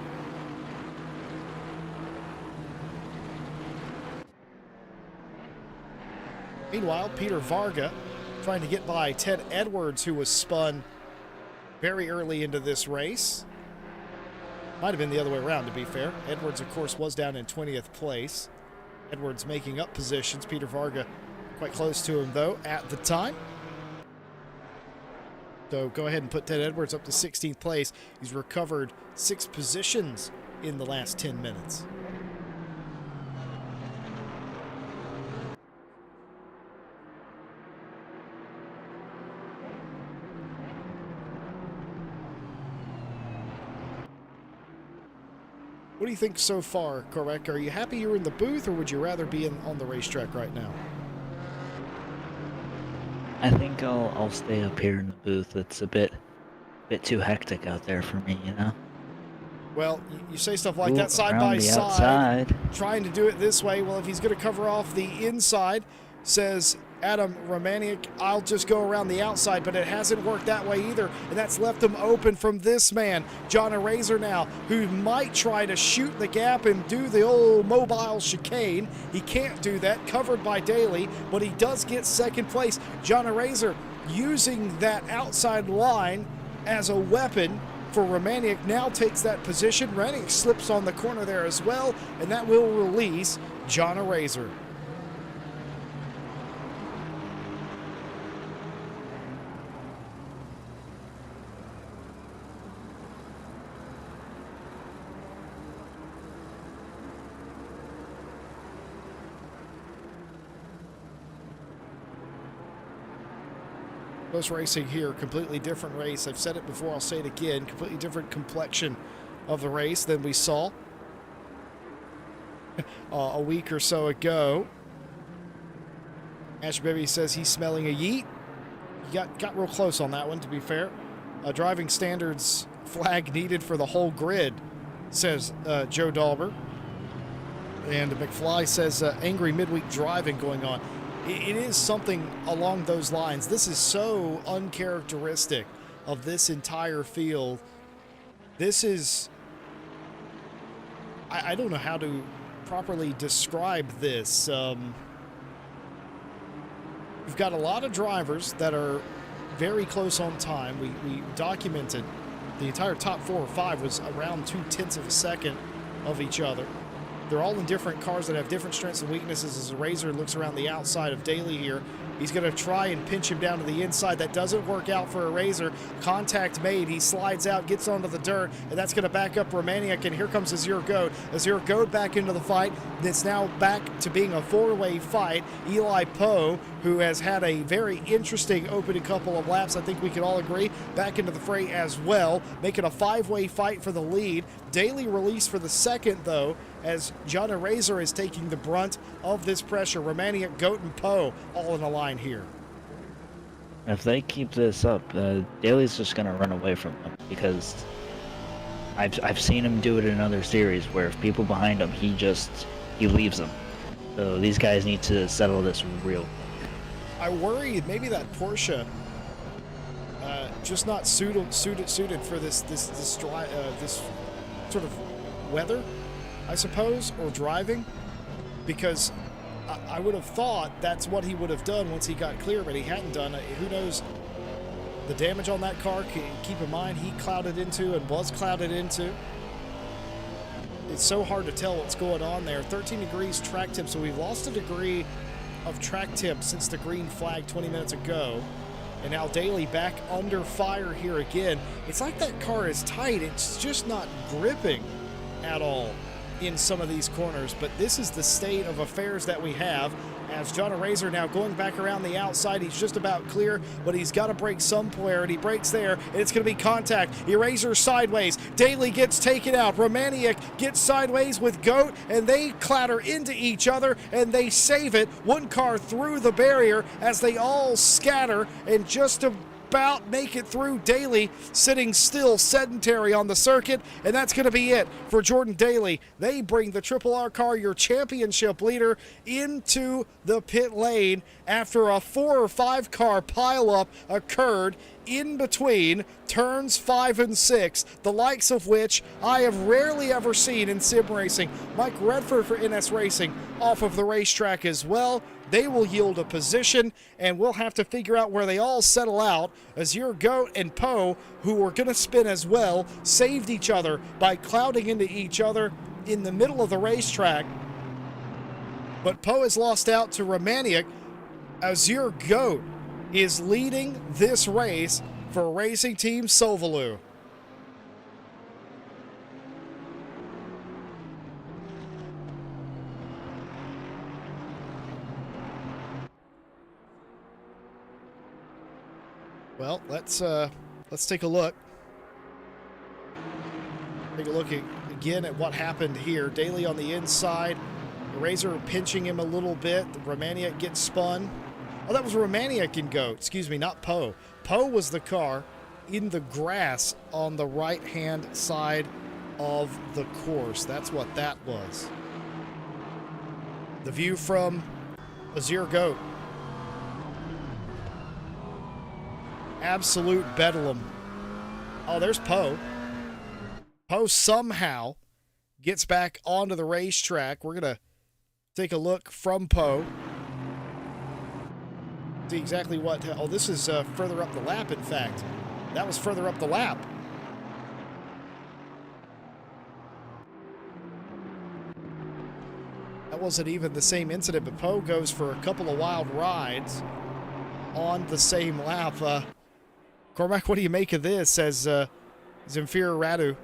Speaker 1: Meanwhile, Peter Varga trying to get by Ted Edwards, who was spun very early into this race. Might have been the other way around, to be fair. Edwards, of course, was down in 20th place. Edwards making up positions. Peter Varga quite close to him, though, at the time. So go ahead and put Ted Edwards up to 16th place. He's recovered 6 positions in the last 10 minutes. What do you think so far, Korek? Are you happy you're in the booth, or would you rather be on the racetrack right now?
Speaker 2: I think I'll stay up here in the booth. It's a bit too hectic out there for me, you know?
Speaker 1: Well, you say stuff like that side by side, trying to do it this way. Well, if he's going to cover off the inside, says Adam Romaniuk, I'll just go around the outside, but it hasn't worked that way either, and that's left him open from this man, John Razor now, who might try to shoot the gap and do the old mobile chicane. He can't do that, covered by Daly, but he does get second place. John Razor using that outside line as a weapon for Romaniuk, now takes that position. Romaniuk slips on the corner there as well, and that will release John Razor. Close racing here, completely different race. I've said it before, I'll say it again. Completely different complexion of the race than we saw a week or so ago. Ash Baby says he's smelling a yeet. He got real close on that one, to be fair. Driving standards flag needed for the whole grid, says Joe Dalber. And McFly says angry midweek driving going on. It is something along those lines. This is so uncharacteristic of this entire field. This is... I don't know how to properly describe this. we've got a lot of drivers that are very close on time. We documented the entire top 4 or 5 was around 0.2 of a second of each other. They're all in different cars that have different strengths and weaknesses. As the Razor looks around the outside of Daly here, he's going to try and pinch him down to the inside. That doesn't work out for a Razor. Contact made. He slides out, gets onto the dirt, and that's going to back up Romaniak, and here comes Azir Goad. Azir Goad back into the fight. It's now back to being a 4-way fight. Eli Poe, who has had a very interesting opening couple of laps, I think we can all agree, back into the fray as well, making a 5-way fight for the lead. Daly released for the second, though, as John Razor is taking the brunt of this pressure. Romaniak, Goat, and Poe all in a line here.
Speaker 2: If they keep this up, Daly's just going to run away from them, because I've seen him do it in other series where if people behind him, he leaves them. So these guys need to settle this real.
Speaker 1: I worry maybe that Porsche just not suited for this sort of weather, I suppose, or driving, because I would have thought that's what he would have done once he got clear, but he hadn't done it. Who knows the damage on that car? Keep in mind, he clouded into and was clouded into. It's so hard to tell what's going on there. 13 degrees track temp, so we've lost a degree of track temp since the green flag 20 minutes ago. And now Daly back under fire here again. It's like that car is tight. It's just not gripping at all in some of these corners. But this is the state of affairs that we have, as John Razor now going back around the outside. He's just about clear, but he's got to break somewhere, and he breaks there, and it's going to be contact. Eraser sideways. Daly gets taken out. Romaniak gets sideways with Goat, and they clatter into each other, and they save it. One car through the barrier as they all scatter and just about make it through. Daly sitting still, sedentary on the circuit, and that's going to be it for Jordan Daly. They bring the Triple R car, your championship leader, into the pit lane after a 4 or 5 car pileup occurred in between turns 5 and 6, the likes of which I have rarely ever seen in sim racing. Mike Redford for NS Racing off of the racetrack as well. They will yield a position, and we'll have to figure out where they all settle out, as your Goat and Poe, who were going to spin as well, saved each other by clouding into each other in the middle of the racetrack. But Poe has lost out to Romaniak, as your Goat is leading this race for Racing Team Sovalu. Well, let's take a look. Take a look again at what happened here. Daly on the inside. Razor pinching him a little bit. The Romaniak gets spun. Oh, that was Romaniak in Goat. Excuse me, not Poe. Poe was the car in the grass on the right-hand side of the course. That's what that was. The view from Azir Goat. Absolute bedlam. Oh, there's Poe. Poe somehow gets back onto the racetrack. We're going to take a look from Poe. See exactly what... Oh, this is further up the lap, in fact. That was further up the lap. That wasn't even the same incident, but Poe goes for a couple of wild rides on the same lap. Cormac, what do you make of this as Zemfir Radu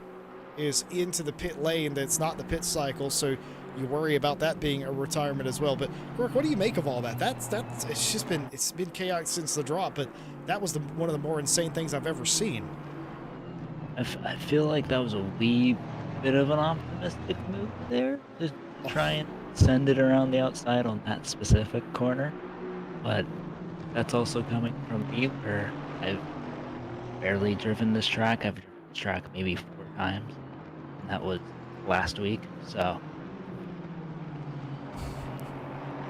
Speaker 1: is into the pit lane? That's not the pit cycle, so you worry about that being a retirement as well. But Cormac, what do you make of all that? That's it's been chaotic since the drop, but that was one of the more insane things I've ever seen.
Speaker 2: I feel like that was a wee bit of an optimistic move there to try and send it around the outside on that specific corner, but that's also coming from me, where I've barely driven this track. I've driven this track maybe 4 times, and that was last week, so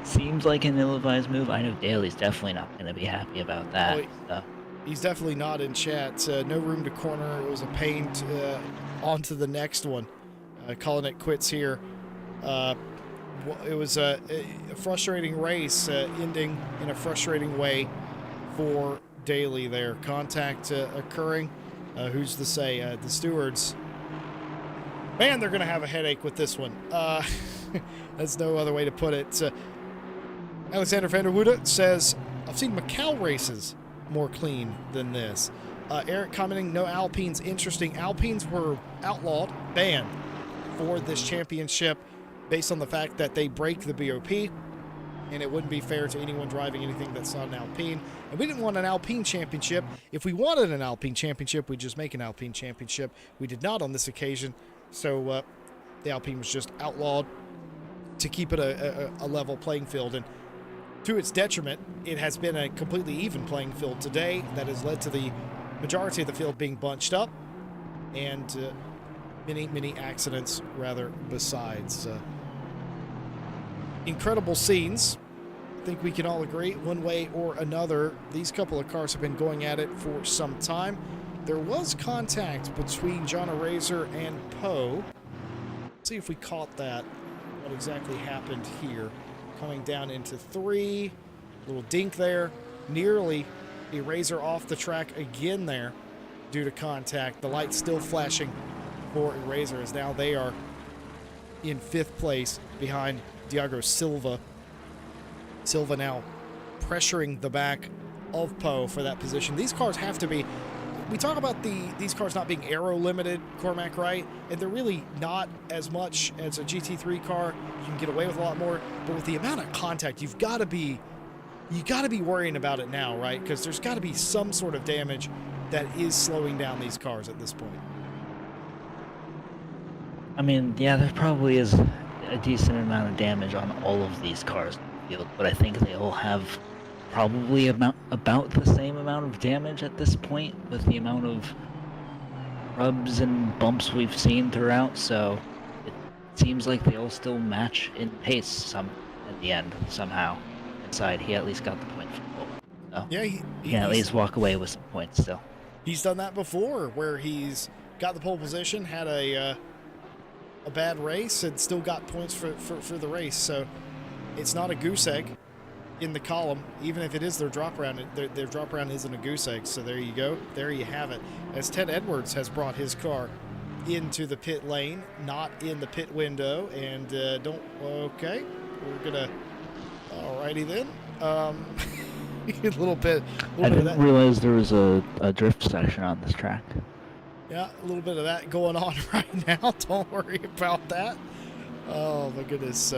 Speaker 2: seems like an ill-advised move. I know Daly's definitely not going to be happy about that. So.
Speaker 1: He's definitely not in chat. No room to corner. It was a pain to, on to the next one. Calling it quits here. it was a frustrating race, ending in a frustrating way for Daly there. Contact occurring. Who's to say? The stewards. Man, they're going to have a headache with this one. That's no other way to put it. Alexander van der Woede says, I've seen Macau races more clean than this. Eric commenting, no Alpines. Interesting. Alpines were outlawed, banned for this championship based on the fact that they break the BOP, and it wouldn't be fair to anyone driving anything that's not an Alpine. And we didn't want an Alpine championship. If we wanted an Alpine championship, we'd just make an Alpine championship. We did not on this occasion, so the Alpine was just outlawed to keep it a level playing field. And to its detriment, it has been a completely even playing field today that has led to the majority of the field being bunched up and many accidents rather besides. Incredible scenes. I think we can all agree, one way or another, these couple of cars have been going at it for some time. There was contact between John Razor and Poe. Let's see if we caught that, what exactly happened here. Coming down into 3, little dink there, nearly a Razor off the track again there due to contact. The light still flashing for Razor as now they are in 5th place behind Diago Silva. Silva now pressuring the back of Poe for that position. These cars have to be, we talk about these cars not being aero limited, Cormac, right? And they're really not as much as a GT3 car. You can get away with a lot more, but with the amount of contact, you got to be worrying about it now, right? Because there's got to be some sort of damage that is slowing down these cars at this point.
Speaker 2: I mean, yeah, there probably is a decent amount of damage on all of these cars in the field, but I think they all have probably about the same amount of damage at this point with the amount of rubs and bumps we've seen throughout, so it seems like they all still match in pace at the end somehow. Inside, he at least got the point from Poe. So
Speaker 1: yeah,
Speaker 2: he can at least walk away with some points still.
Speaker 1: He's done that before, where he's got the pole position, had a bad race, and still got points for the race. So it's not a goose egg in the column, even if it is their drop round. Their drop round isn't a goose egg. So there you go. There you have it. As Ted Edwards has brought his car into the pit lane, not in the pit window, and okay, we're gonna. Alrighty then. A little bit.
Speaker 2: I didn't realize there was a drift section on this track.
Speaker 1: Yeah, a little bit of that going on right now. Don't worry about that. Oh my goodness.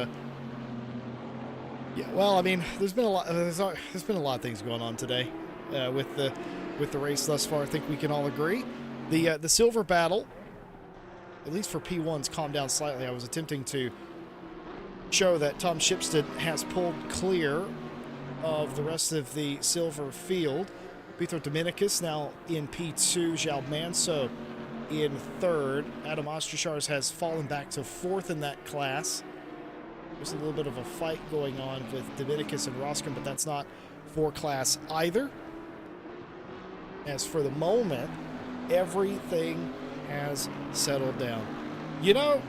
Speaker 1: Yeah, well, I mean, there's been a lot of things going on today with the race thus far. I think we can all agree. The silver battle, at least for P1's, calmed down slightly. I was attempting to show that Tom Shipstead has pulled clear of the rest of the silver field. Peter Dominicus now in P2, João Manso in 3rd. Adam Ostrachars has fallen back to 4th in that class. There's a little bit of a fight going on with Dominicus and Roskin, but that's not for class either. As for the moment, everything has settled down. You know,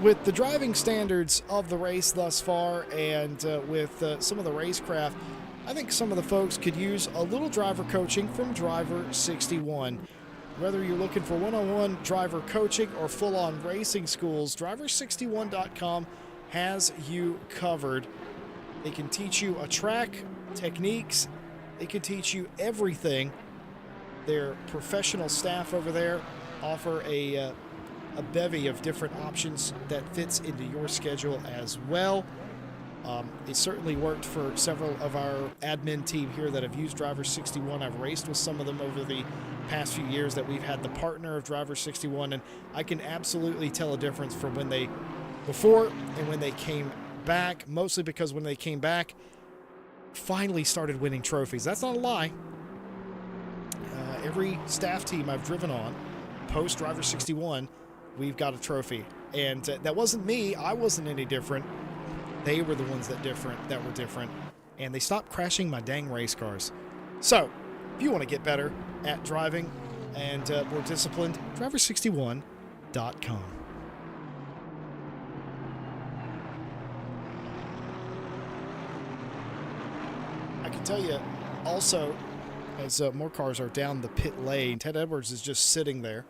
Speaker 1: with the driving standards of the race thus far and with some of the racecraft, I think some of the folks could use a little driver coaching from Driver 61. Whether you're looking for one-on-one driver coaching or full-on racing schools, driver61.com has you covered. They can teach you a track, techniques. They can teach you everything. Their professional staff over there offer a bevy of different options that fits into your schedule as well. It certainly worked for several of our admin team here that have used Driver 61. I've raced with some of them over the past few years that we've had the partner of Driver 61, and I can absolutely tell a difference from when they before and when they came back, mostly because when they came back, finally started winning trophies. That's not a lie. Every staff team I've driven on, post Driver 61, we've got a trophy. And that wasn't me. I wasn't any different. They were the ones that were different. And they stopped crashing my dang race cars. So, if you want to get better at driving and more disciplined, driver61.com. tell you, also, as more cars are down the pit lane, Ted Edwards is just sitting there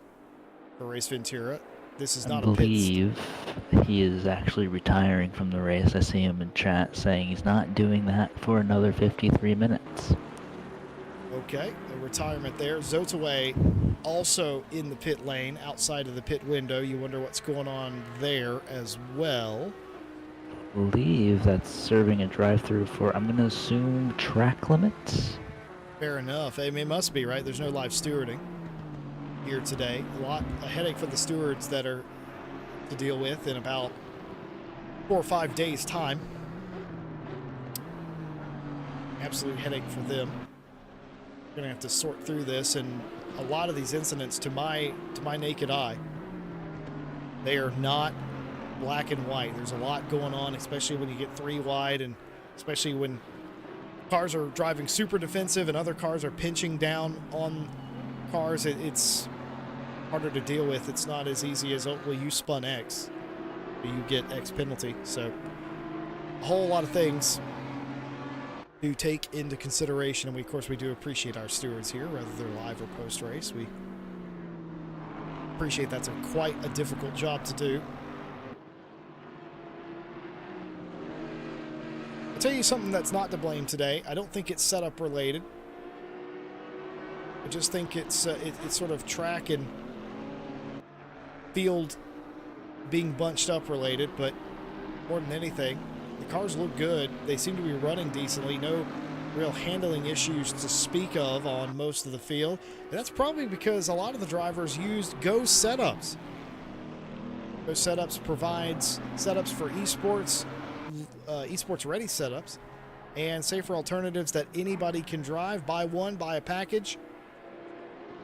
Speaker 1: for Race Ventura. This is not a pit.
Speaker 2: I believe he is actually retiring from the race. I see him in chat saying he's not doing that for another 53 minutes.
Speaker 1: Okay, a retirement there. Zotaway also in the pit lane, outside of the pit window. You wonder what's going on there as well.
Speaker 2: I believe that's serving a drive-through for, I'm going to assume, track limits?
Speaker 1: Fair enough. I mean, it must be, right? There's no live stewarding here today. A headache for the stewards that are to deal with in about 4 or 5 days' time. Absolute headache for them. We're gonna have to sort through this, and a lot of these incidents, to my naked eye, they are not black and white. There's a lot going on, especially when you get 3 wide, and especially when cars are driving super defensive and other cars are pinching down on cars. It's harder to deal with. It's not as easy as, oh, well, you spun X, you get X penalty. So a whole lot of things to take into consideration, and we, of course, we do appreciate our stewards here, whether they're live or post-race. We appreciate that's quite a difficult job to do. I'll tell you something that's not to blame today. I don't think it's setup related. I just think it's sort of track and field being bunched up related, but more than anything, the cars look good. They seem to be running decently. No real handling issues to speak of on most of the field. And that's probably because a lot of the drivers used Go Setups. Go Setups provides setups for esports, esports ready setups, and safer alternatives that anybody can drive. Buy one, buy a package.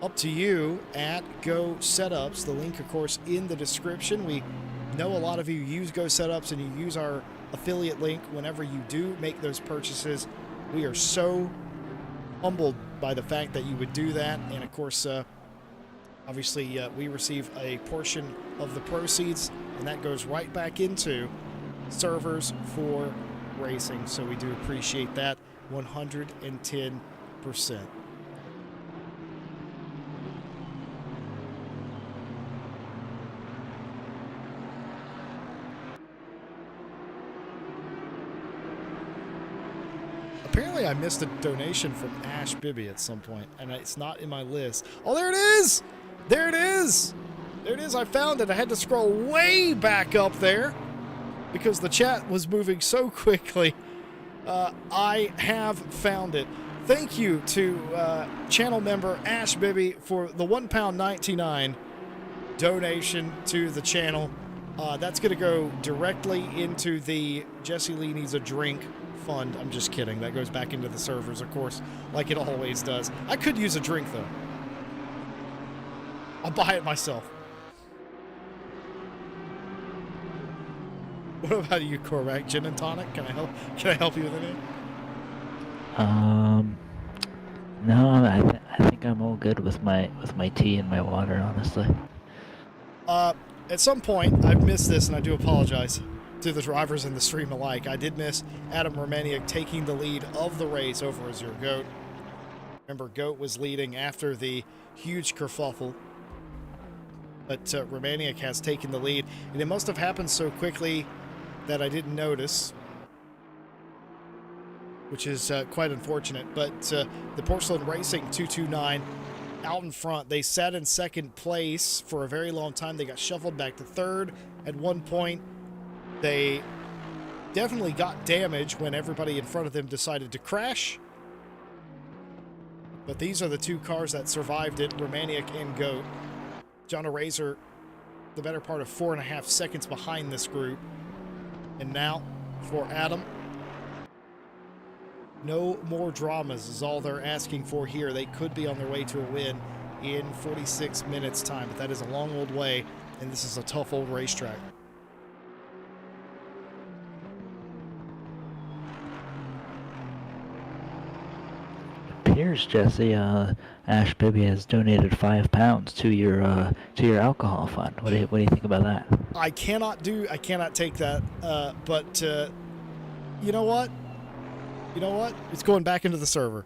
Speaker 1: Up to you at Go Setups. The link, of course, in the description. We know a lot of you use Go Setups, and you use our affiliate link whenever you do make those purchases. We are so humbled by the fact that you would do that, and of course, obviously, we receive a portion of the proceeds, and that goes right back into servers for racing. So we do appreciate that 110%. Apparently I missed a donation from Ash Bibby at some point, and it's not in my list. Oh, there it is! There it is! There it is, I found it. I had to scroll way back up there because the chat was moving so quickly. I have found it. Thank you to channel member Ash Bibby for the £1.99 donation to the channel. That's going to go directly into the Jesse Lee Needs a Drink fund. I'm just kidding. That goes back into the servers, of course, like it always does. I could use a drink, though. I'll buy it myself. What about you, Cormac? Gin and tonic? Can I help you with anything?
Speaker 2: No, I think I'm all good with my tea and my water, honestly.
Speaker 1: At some point, I've missed this, and I do apologize to the drivers and the stream alike. I did miss Adam Romaniuk taking the lead of the race over Azure Goat. Remember, Goat was leading after the huge kerfuffle, but Romaniuk has taken the lead, and it must have happened so quickly that I didn't notice, which is quite unfortunate. But the Porcelain Racing 229 out in front. They sat in second place for a very long time. They got shuffled back to third at one point. They definitely got damage when everybody in front of them decided to crash. But these are the two cars that survived it, Romaniuk and Goat. John Razor, the better part of 4.5 seconds behind this group. And now, for Adam, no more dramas is all they're asking for here. They could be on their way to a win in 46 minutes' time, but that is a long old way, and this is a tough old racetrack.
Speaker 2: Appears, Jesse, Ash Bibby has donated £5 to your alcohol fund. What do you think about that?
Speaker 1: I cannot take that, but you know what? You know what? It's going back into the server.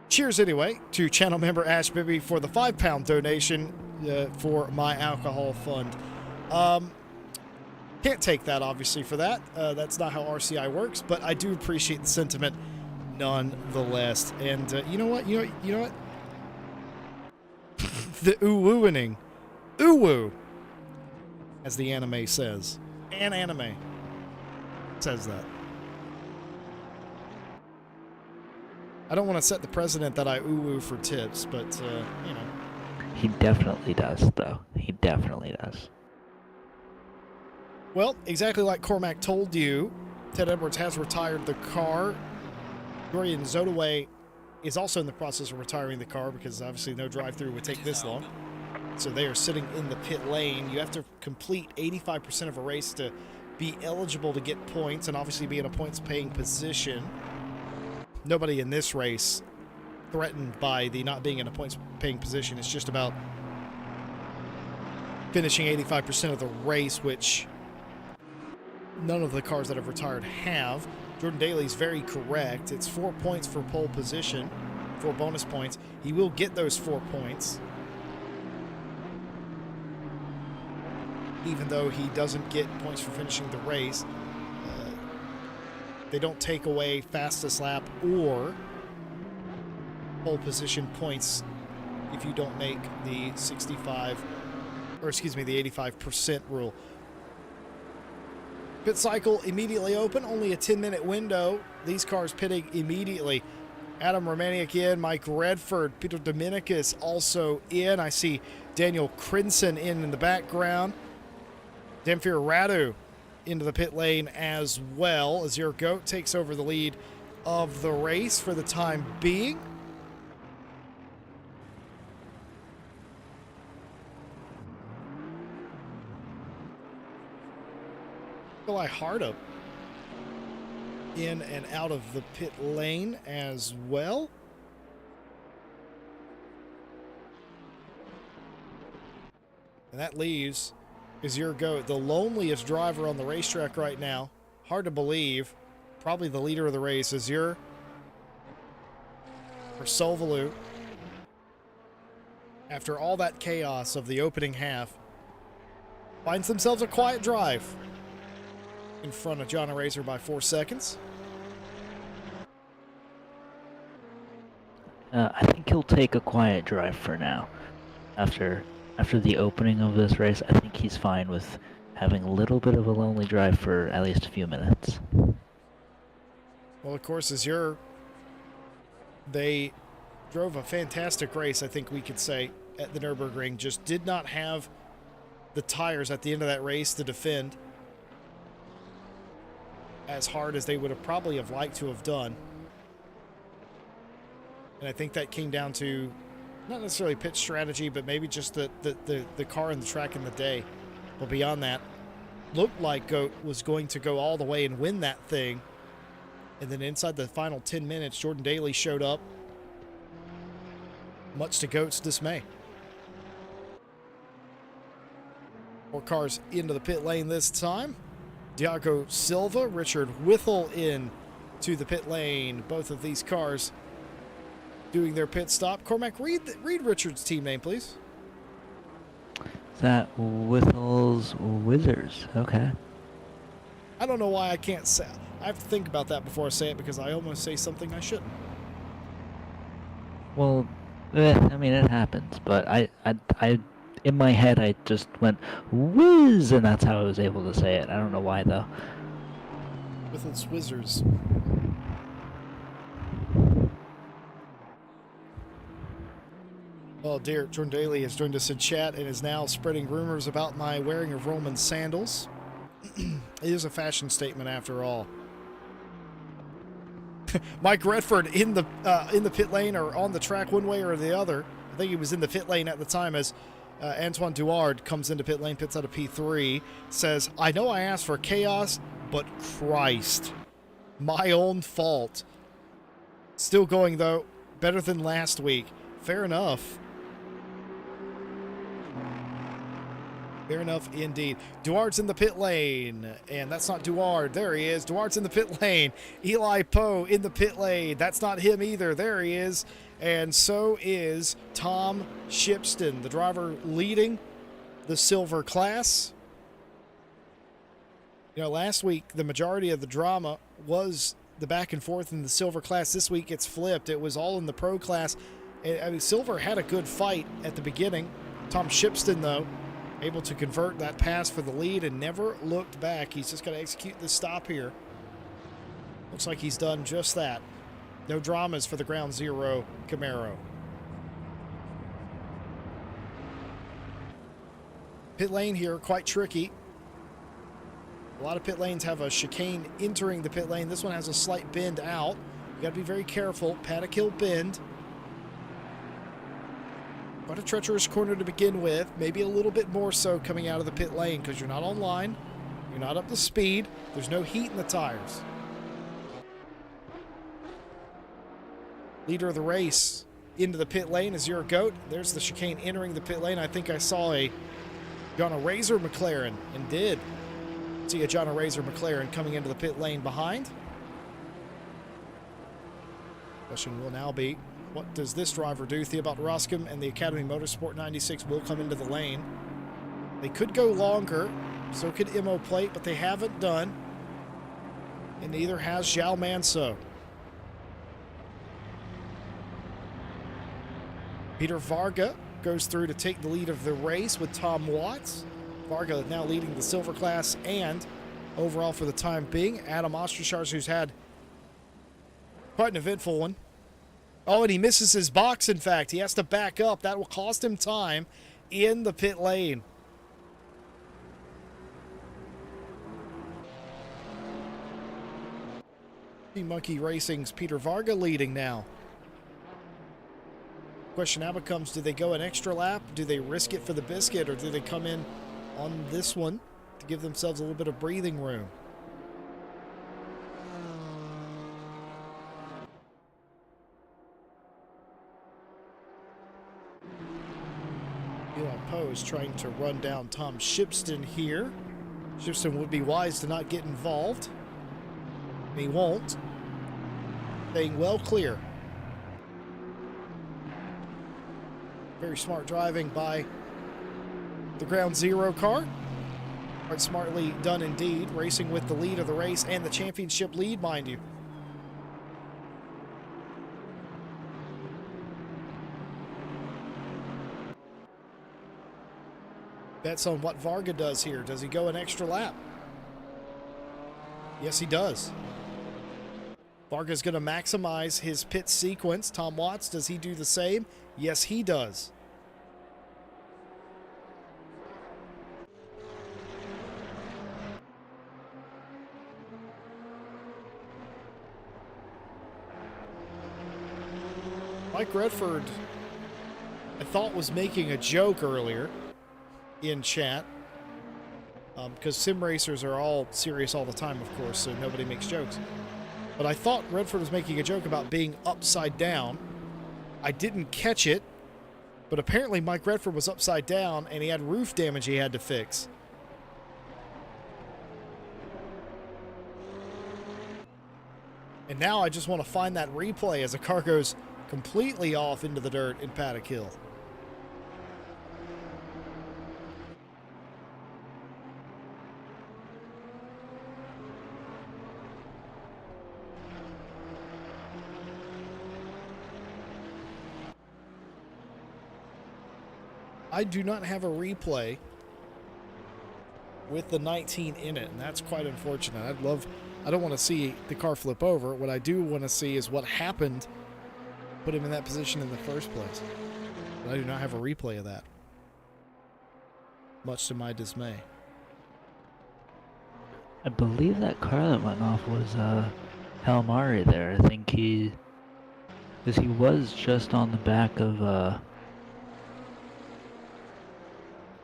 Speaker 1: Cheers anyway to channel member Ash Bibby for the £5 donation for my alcohol fund. Can't take that, obviously, for that. That's not how RCI works, but I do appreciate the sentiment nonetheless. And you know what? You know what? The ooh-wooing. Ooh-woo, as the anime says. An anime says that. I don't want to set the precedent that I ooh-woo for tips, but, you know.
Speaker 2: He definitely does, though. He definitely does.
Speaker 1: Well, exactly like Cormac told you, Ted Edwards has retired the car. Dorian Zodaway is also in the process of retiring the car because obviously no drive-through would take this long. So they are sitting in the pit lane. You have to complete 85% of a race to be eligible to get points and obviously be in a points-paying position. Nobody in this race threatened by the not being in a points-paying position. It's just about finishing 85% of the race, which none of the cars that have retired have. Jordan Daly's very correct. It's 4 points for pole position, 4 bonus points. He will get those 4 points, even though he doesn't get points for finishing the race. They don't take away fastest lap or pole position points if you don't make the 85% rule. Pit cycle immediately open, only a 10-minute window. These cars pitting immediately. Adam Romaniuk in, Mike Redford, Peter Dominicus also in. I see Daniel Crinson in the background. Damphir Radu into the pit lane as well. Azir Goat takes over the lead of the race for the time being. Nikolai Hardup in and out of the pit lane as well. And that leaves Azir Goat, the loneliest driver on the racetrack right now. Hard to believe. Probably the leader of the race. Azir or Solvalu. After all that chaos of the opening half, finds themselves a quiet drive in front of John Eraser by 4 seconds.
Speaker 2: I think he'll take a quiet drive for now. After the opening of this race, I think he's fine with having a little bit of a lonely drive for at least a few minutes.
Speaker 1: Well, of course, they drove a fantastic race, I think we could say, at the Nürburgring. Just did not have the tires at the end of that race to defend as hard as they would have probably have liked to have done. And I think that came down to not necessarily pit strategy, but maybe just the car and the track in the day. But beyond that, looked like Goat was going to go all the way and win that thing. And then inside the final 10 minutes, Jordan Daly showed up, much to Goat's dismay. 4 cars into the pit lane this time. Diago Silva, Richard Whittle in to the pit lane. Both of these cars doing their pit stop. Cormac, read Richard's team name, please.
Speaker 2: Is that Whittle's Wizards? Okay.
Speaker 1: I don't know why I can't say. I have to think about that before I say it because I almost say something I shouldn't.
Speaker 2: Well, I mean, it happens, but I in my head, I just went, whiz, and that's how I was able to say it. I don't know why, though.
Speaker 1: Whittle's Wizards. Oh dear, Jordan Daly has joined us in chat and is now spreading rumors about my wearing of Roman sandals. It is a fashion statement after all. Mike Redford in the pit lane or on the track one way or the other. I think he was in the pit lane at the time as Antoine Duard comes into pit lane, pits out of P3, says, I know I asked for chaos, but Christ, my own fault. Still going, though, better than last week. Fair enough. Fair enough indeed. Duart's in the pit lane, and that's not Duart. There he is. Duart's in the pit lane. Eli Poe in the pit lane. That's not him either. There he is. And so is Tom Shipston, the driver leading the silver class. You know, last week, the majority of the drama was the back and forth in the silver class. This week, it's flipped. It was all in the pro class. I mean, silver had a good fight at the beginning. Tom Shipston, though, able to convert that pass for the lead and never looked back. He's just got to execute this stop here. Looks like he's done just that. No dramas for the Ground Zero Camaro. Pit lane here, quite tricky. A lot of pit lanes have a chicane entering the pit lane. This one has a slight bend out. You got to be very careful. Paddock Hill bend. Quite a treacherous corner to begin with. Maybe a little bit more so coming out of the pit lane because you're not on line. You're not up to speed. There's no heat in the tires. Leader of the race into the pit lane is your goat. There's the chicane entering the pit lane. I think I saw a John Razor McLaren and did see a John Razor McLaren coming into the pit lane behind. Question will now be, what does this driver do? Theobald Roscom and the Academy Motorsport 96 will come into the lane. They could go longer, so could Immo Plate, but they haven't done. And neither has Zhao Manso. Peter Varga goes through to take the lead of the race with Tom Watts. Varga now leading the silver class and overall for the time being. Adam Ostrashars, who's had quite an eventful one. Oh, and he misses his box, in fact. He has to back up. That will cost him time in the pit lane. Monkey Racing's Peter Varga leading now. Question now becomes, do they go an extra lap? Do they risk it for the biscuit? Or do they come in on this one to give themselves a little bit of breathing room? Eli Poe is trying to run down Tom Shipston here. Shipston would be wise to not get involved. And he won't. Staying well clear. Very smart driving by the Ground Zero car. Quite smartly done indeed. Racing with the lead of the race and the championship lead, mind you. Bets on what Varga does here. Does he go an extra lap? Yes, he does. Varga's going to maximize his pit sequence. Tom Watts, does he do the same? Yes, he does. Mike Redford, I thought, was making a joke earlier in chat, because sim racers are all serious all the time, of course, so nobody makes jokes. But I thought Redford was making a joke about being upside down. I didn't catch it, but apparently Mike Redford was upside down and he had roof damage he had to fix. And now I just want to find that replay as a car goes completely off into the dirt in Paddock Hill. I do not have a replay with the 19 in it, and that's quite unfortunate. I don't want to see the car flip over. What I do want to see is what happened, put him in that position in the first place. But I do not have a replay of that, much to my dismay.
Speaker 2: I believe that car that went off was Calamari there. I think because he was just on the back of a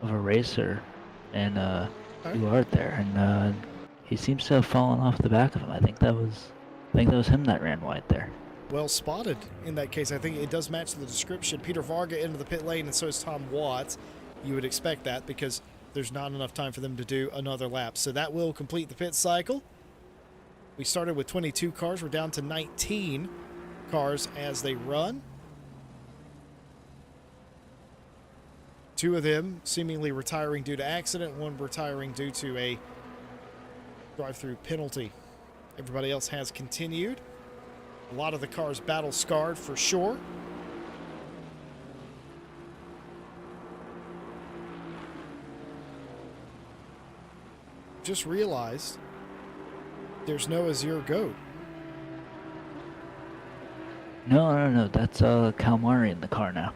Speaker 2: racer and Duart there, and he seems to have fallen off the back of him. I think that was him that ran wide there.
Speaker 1: Well spotted in that case. I think it does match the description. Peter Varga into the pit lane, and so is Tom Watts. You would expect that because there's not enough time for them to do another lap. So that will complete the pit cycle. We started with 22 cars. We're down to 19 cars as they run. 2 of them seemingly retiring due to accident, 1 retiring due to a drive-through penalty. Everybody else has continued. A lot of the cars battle-scarred for sure. Just realized there's no Azure Goat.
Speaker 2: No. That's Kalmari in the car now.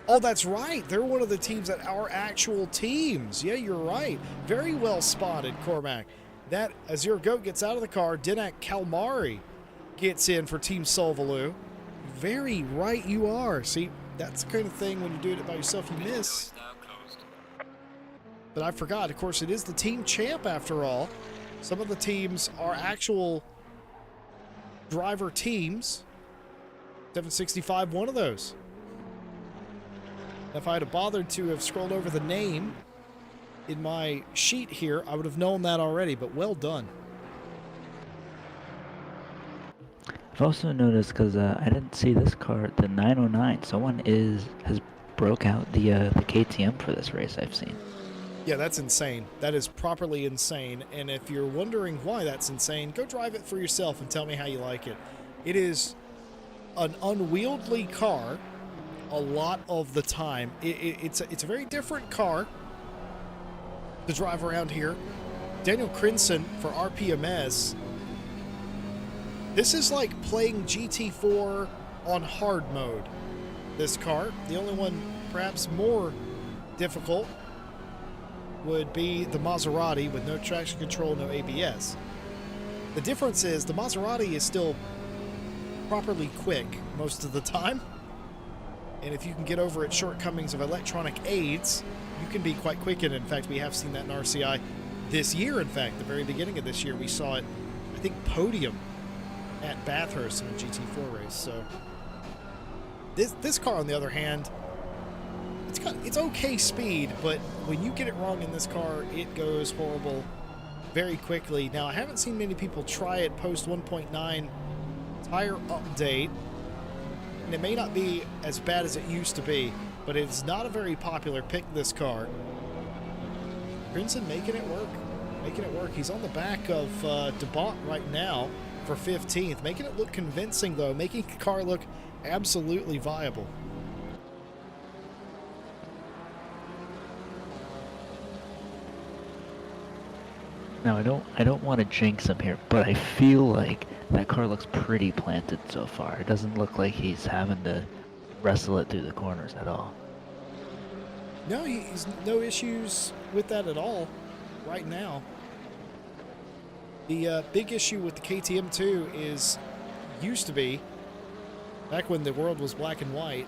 Speaker 1: Oh, that's right. They're one of the teams that are actual teams. Yeah, you're right. Very well spotted, Cormac. That Azure Goat gets out of the car. Dinak Kalmari gets in for Team Solvaloo. Very right you are. See, that's the kind of thing when you're doing it by yourself you miss. But I forgot, of course, it is the team champ after all. Some of the teams are actual driver teams. 765, one of those. If I had bothered to have scrolled over the name in my sheet here, I would have known that already, but well done.
Speaker 2: I've also noticed, because I didn't see this car, the 909. Someone has broke out the KTM for this race. I've seen.
Speaker 1: Yeah, that's insane. That is properly insane. And if you're wondering why that's insane, go drive it for yourself and tell me how you like it. It is an unwieldy car a lot of the time. It's a very different car to drive around here. Daniel Crinson for RPMS. This is like playing GT4 on hard mode. This car, the only one perhaps more difficult would be the Maserati with no traction control, no ABS. The difference is the Maserati is still properly quick most of the time. And if you can get over its shortcomings of electronic aids, you can be quite quick. And in fact, we have seen that in RCI this year. In fact, the very beginning of this year, we saw it, I think, podium at Bathurst in a GT4 race. So this car, on the other hand, it's okay speed, but when you get it wrong in this car, it goes horrible very quickly. Now, I haven't seen many people try it post 1.9 tire update, and it may not be as bad as it used to be, but it's not a very popular pick, this car. Crimson making it work. Making it work. He's on the back of DeBont right now for 15th, making it look convincing, though, making the car look absolutely viable.
Speaker 2: Now, I don't want to jinx him here, but I feel like that car looks pretty planted so far. It doesn't look like he's having to wrestle it through the corners at all.
Speaker 1: No, he's no issues with that at all right now. The big issue with the KTM 2 is, used to be, back when the world was black and white,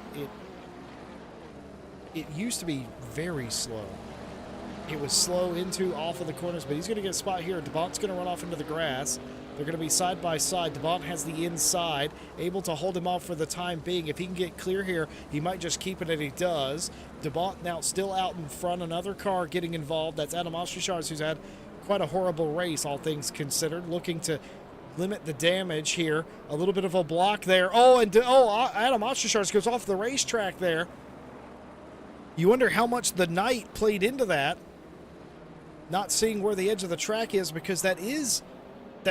Speaker 1: it used to be very slow. It was slow into, off of the corners, but he's going to get a spot here. DeBont's going to run off into the grass. They're going to be side by side. DeBont has the inside, able to hold him off for the time being. If he can get clear here, he might just keep it, and he does. DeBont now still out in front. Another car getting involved. That's Adam Ostrishars, who's had quite a horrible race, all things considered, looking to limit the damage here. A little bit of a block there. Adam Ostrishars goes off the racetrack there. You wonder how much the night played into that. Not seeing where the edge of the track is, because that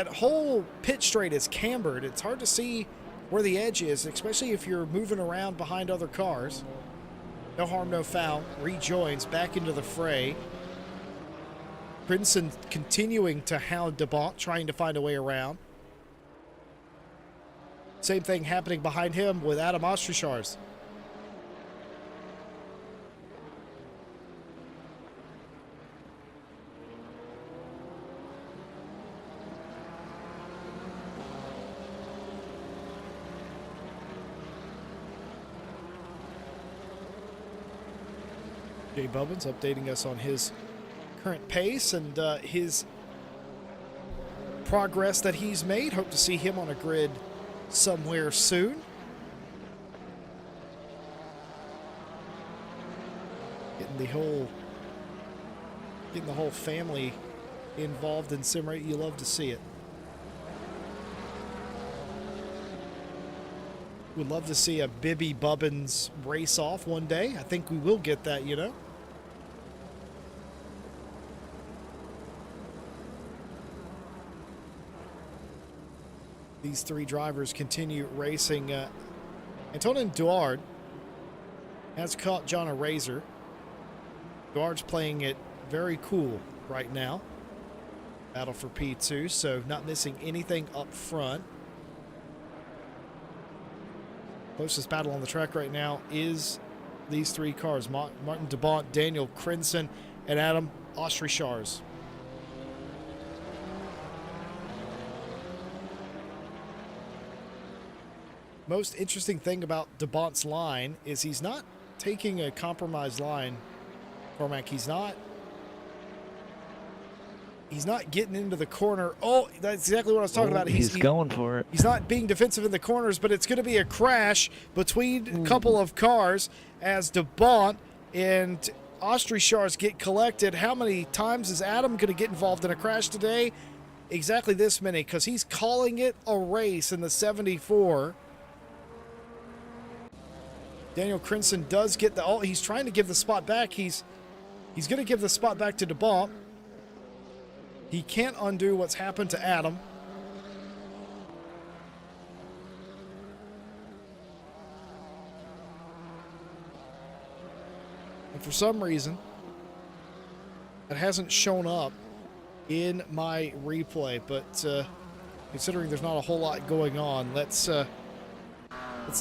Speaker 1: whole pit straight is cambered. It's hard to see where the edge is, especially if you're moving around behind other cars. No harm, no foul. Rejoins back into the fray. Crimson continuing to hound DeBont, trying to find a way around. Same thing happening behind him with Adam Ostrishars. Jay Bubbins updating us on his current pace and his progress that he's made. Hope to see him on a grid somewhere soon. Getting the whole Getting the whole family involved in sim racing, you love to see it. Would love to see a Bibby Bubbins race off one day. I think we will get that, you know. These three drivers continue racing. Antonin Duard has caught John a razor. Duard's playing it very cool right now. Battle for P2, so not missing anything up front. Closest battle on the track right now is these three cars. Martin DeBont, Daniel Crinson, and Adam Ostrichars. Most interesting thing about DeBont's line is he's not taking a compromised line, Cormac. He's not getting into the corner. Oh, that's exactly what I was talking about.
Speaker 2: He's going for it.
Speaker 1: He's not being defensive in the corners, but it's going to be a crash between a couple of cars as DeBont and Ostrichars get collected. How many times is Adam going to get involved in a crash today? Exactly this many, because he's calling it a race in the 74. Daniel Crinson does get the... Oh, he's trying to give the spot back. He's going to give the spot back to DeBont. He can't undo what's happened to Adam. And for some reason, it hasn't shown up in my replay. But considering there's not a whole lot going on, let's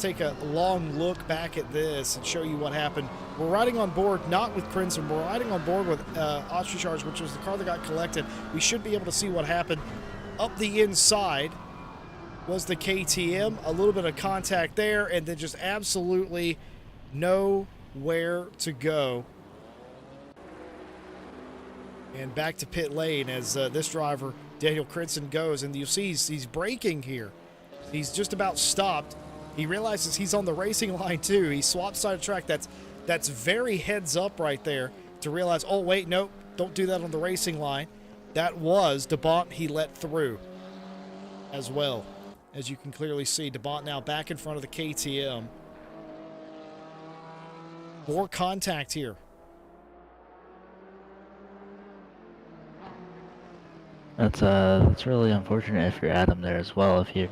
Speaker 1: take a long look back at this and show you what happened. We're riding on board, not with Crinson, we're riding on board with Ostrichars, which was the car that got collected. We should be able to see what happened. Up the inside was the KTM, a little bit of contact there, and then just absolutely nowhere to go. And back to pit lane as this driver, Daniel Crinson, goes, and you'll see he's braking here. He's just about stopped. He realizes he's on the racing line too. He swaps side of track. That's very heads up right there to realize, oh wait, nope, don't do that on the racing line. That was DeBont he let through as well. As you can clearly see, DeBont now back in front of the KTM. More contact here.
Speaker 2: That's really unfortunate if you're Adam there as well. If you're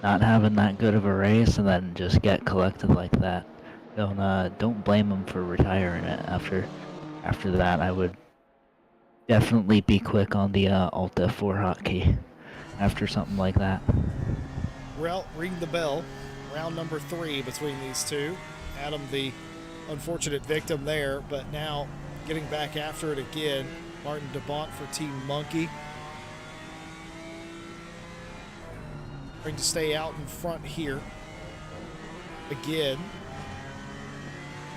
Speaker 2: not having that good of a race and then just get collected like that, don't blame him for retiring it. After that, I would definitely be quick on the Alt F4 hotkey after something like that.
Speaker 1: Well, ring the bell. Round number 3 between these two. Adam, the unfortunate victim there, but now getting back after it again. Martin DeBont for Team Monkey. Trying to stay out in front here. Again.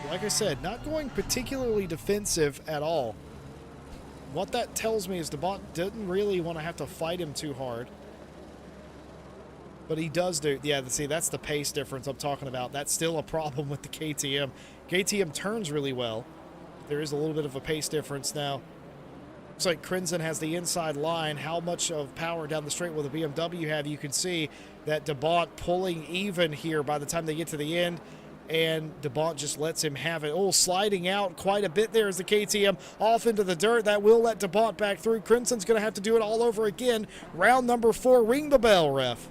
Speaker 1: Like I said, not going particularly defensive at all. What that tells me is DeBont didn't really want to have to fight him too hard. But he does do... Yeah, see, that's the pace difference I'm talking about. That's still a problem with the KTM. KTM turns really well. There is a little bit of a pace difference now. Looks like Crinson has the inside line. How much of power down the straight will the BMW have? You can see that DeBont pulling even here by the time they get to the end. And DeBont just lets him have it. Oh, sliding out quite a bit there as the KTM off into the dirt. That will let DeBont back through. Crinson's going to have to do it all over again. Round number 4. Ring the bell, ref.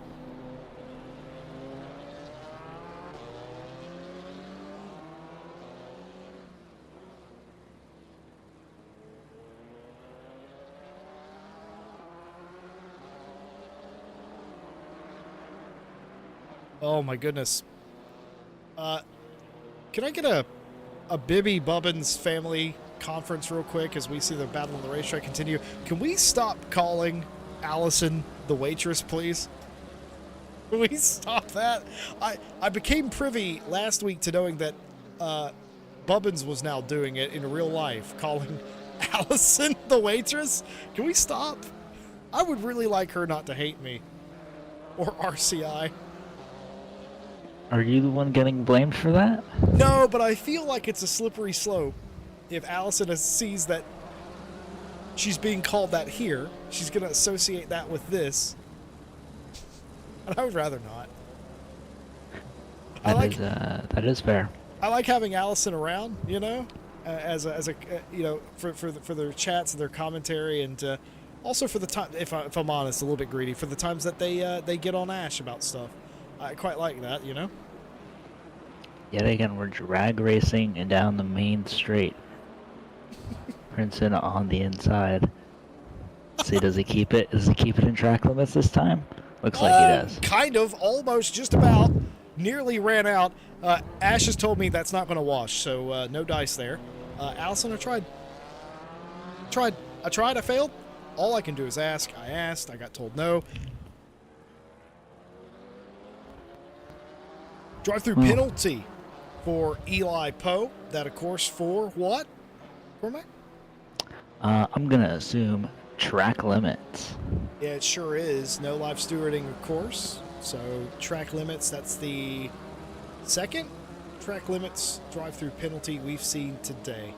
Speaker 1: Oh my goodness. Can I get a Bibby Bubbins family conference real quick as we see the battle on the racetrack continue? Can we stop calling Allison the waitress, please? Can we stop that? I became privy last week to knowing that Bubbins was now doing it in real life, calling Allison the waitress. Can we stop? I would really like her not to hate me. Or RCI.
Speaker 2: Are you the one getting blamed for that?
Speaker 1: No, but I feel like it's a slippery slope if Allison sees that she's being called that here. She's going to associate that with this. And I would rather not.
Speaker 2: That is fair.
Speaker 1: I like having Allison around, you know, as a you know, for their chats and their commentary, and also for the time, if I'm honest, a little bit greedy, for the times that they get on Ash about stuff. I quite like that, you know.
Speaker 2: Yet again, we're drag racing and down the main straight. Princeton on the inside. See, does he keep it? Does he keep it in track limits this time? Looks like he does.
Speaker 1: Kind of, almost, just about. Nearly ran out. Ash has told me that's not going to wash, so no dice there. Allison, I tried. I failed. All I can do is ask. I asked. I got told no. Drive-through penalty for Eli Poe. That, of course, for what, Cormac?
Speaker 2: I'm going to assume track limits.
Speaker 1: Yeah, it sure is. No live stewarding, of course. So track limits, that's the second track limits drive-through penalty we've seen today.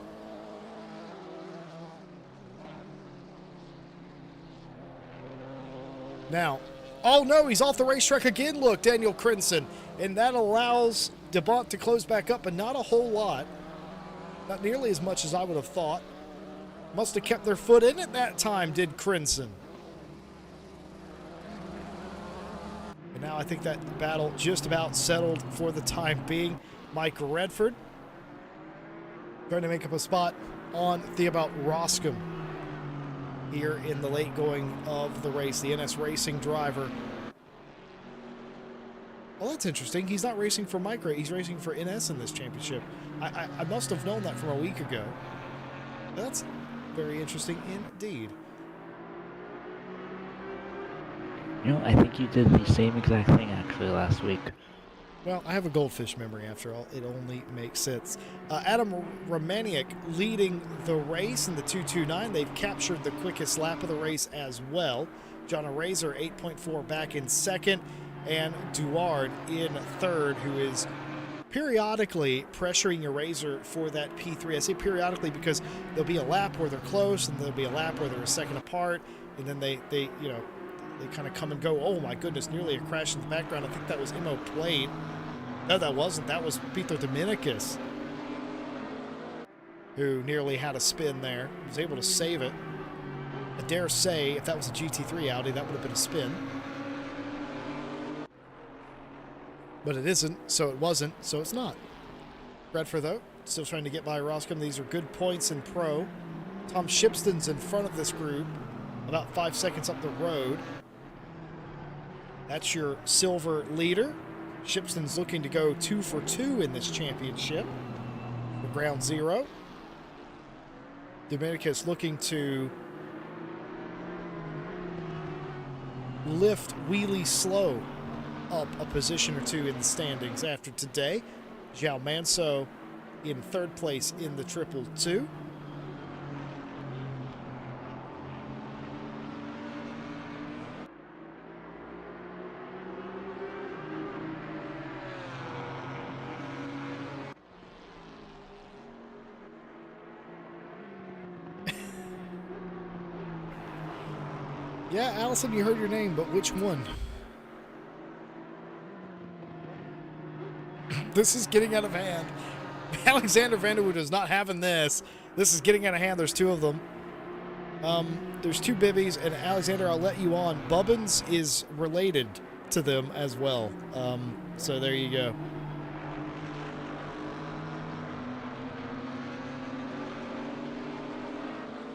Speaker 1: Now, oh no, he's off the racetrack again, look, Daniel Crinson. And that allows DeBont to close back up, but not a whole lot. Not nearly as much as I would have thought. Must have kept their foot in it that time, did Crinson. And now I think that battle just about settled for the time being. Mike Redford trying to make up a spot on Theobald Roscom here in the late going of the race. The NS Racing driver. Well, that's interesting. He's not racing for Micro. He's racing for NS in this championship. I must have known that from a week ago. That's very interesting indeed.
Speaker 2: You know, I think you did the same exact thing actually last week.
Speaker 1: Well, I have a goldfish memory after all. It only makes sense. Adam Romaniuk leading the race in the 2:29. They've captured the quickest lap of the race as well. John Razor 8.4 back in second, and Duard in third, who is periodically pressuring Eraser for that P3. I say periodically because there'll be a lap where they're close, and there'll be a lap where they're a second apart, and then they you know, they kind of come and go. Oh my goodness, nearly a crash in the background. I think that was Imo Plate. No, that wasn't. That was Peter Dominicus, who nearly had a spin there. He was able to save it. I dare say, if that was a GT3 Audi, that would have been a spin. But it isn't, so it wasn't, so it's not. Redford, though, still trying to get by Roscom. These are good points in pro. Tom Shipston's in front of this group, about 5 seconds up the road. That's your silver leader. Shipston's looking to go 2 for 2 in this championship for ground zero. Dominicus looking to lift Wheelie Slow up a position or two in the standings after today. João Manso in third place in the 222. Yeah, Allison, you heard your name, but which one? This is getting out of hand. Alexander Vanderwood is not having this. This is getting out of hand. There's two of them. There's two bibbies, and Alexander, I'll let you on. Bubbins is related to them as well. So there you go.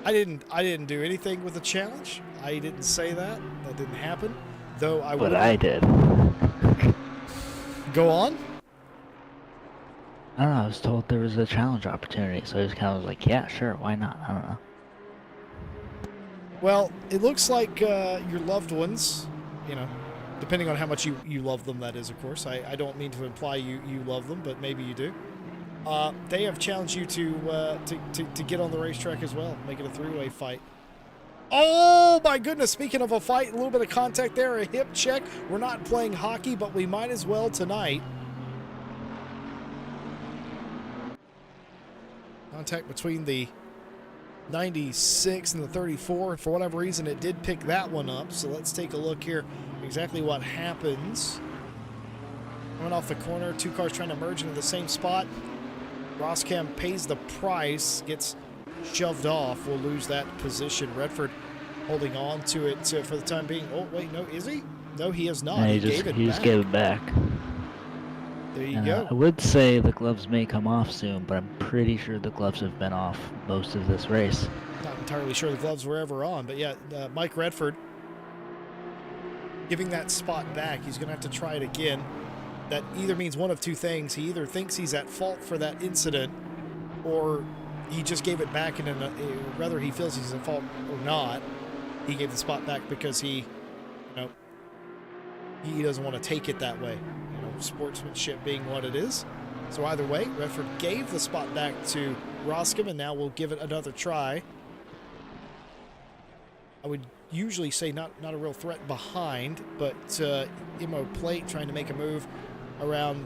Speaker 1: I didn't do anything with the challenge. I didn't say that. That didn't happen. Though I would.
Speaker 2: But I did.
Speaker 1: Go on.
Speaker 2: I don't know. I was told there was a challenge opportunity, so I just kind of was like, yeah, sure, why not? I don't know.
Speaker 1: Well, it looks like your loved ones, you know, depending on how much you love them, that is, of course. I don't mean to imply you love them, but maybe you do. They have challenged you to get on the racetrack as well, make it a three-way fight. Oh, my goodness. Speaking of a fight, a little bit of contact there, a hip check. We're not playing hockey, but we might as well tonight. Contact between the 96 and the 34. For whatever reason, it did pick that one up. So let's take a look here exactly what happens. Coming off the corner, two cars trying to merge into the same spot. Roscam pays the price, gets shoved off. We'll lose that position. Redford holding on to it for the time being. Oh, wait, no, is he? No, he is not.
Speaker 2: Yeah,
Speaker 1: he
Speaker 2: just gave it back.
Speaker 1: There you go.
Speaker 2: I would say the gloves may come off soon, but I'm pretty sure the gloves have been off most of this race.
Speaker 1: Not entirely sure the gloves were ever on, but yeah, Mike Redford giving that spot back. He's going to have to try it again. That either means one of two things. He either thinks he's at fault for that incident, or he just gave it back, and whether he feels he's at fault or not, he gave the spot back because he doesn't want to take it that way. Sportsmanship being what it is. So either way, Redford gave the spot back to Roscom, and now we'll give it another try. I would usually say not a real threat behind, but Imo Plate trying to make a move around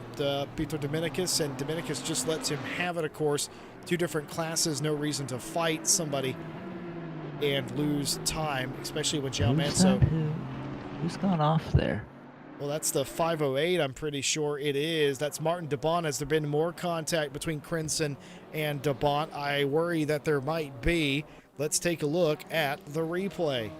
Speaker 1: Peter Dominicus, and Dominicus just lets him have it, of course. Two different classes, no reason to fight somebody and lose time, especially when Jao Manso...
Speaker 2: Who's gone off there?
Speaker 1: Well, that's the 508, I'm pretty sure it is. That's Martin DeBont. Has there been more contact between Crinson and DeBont? I worry that there might be. Let's take a look at the replay.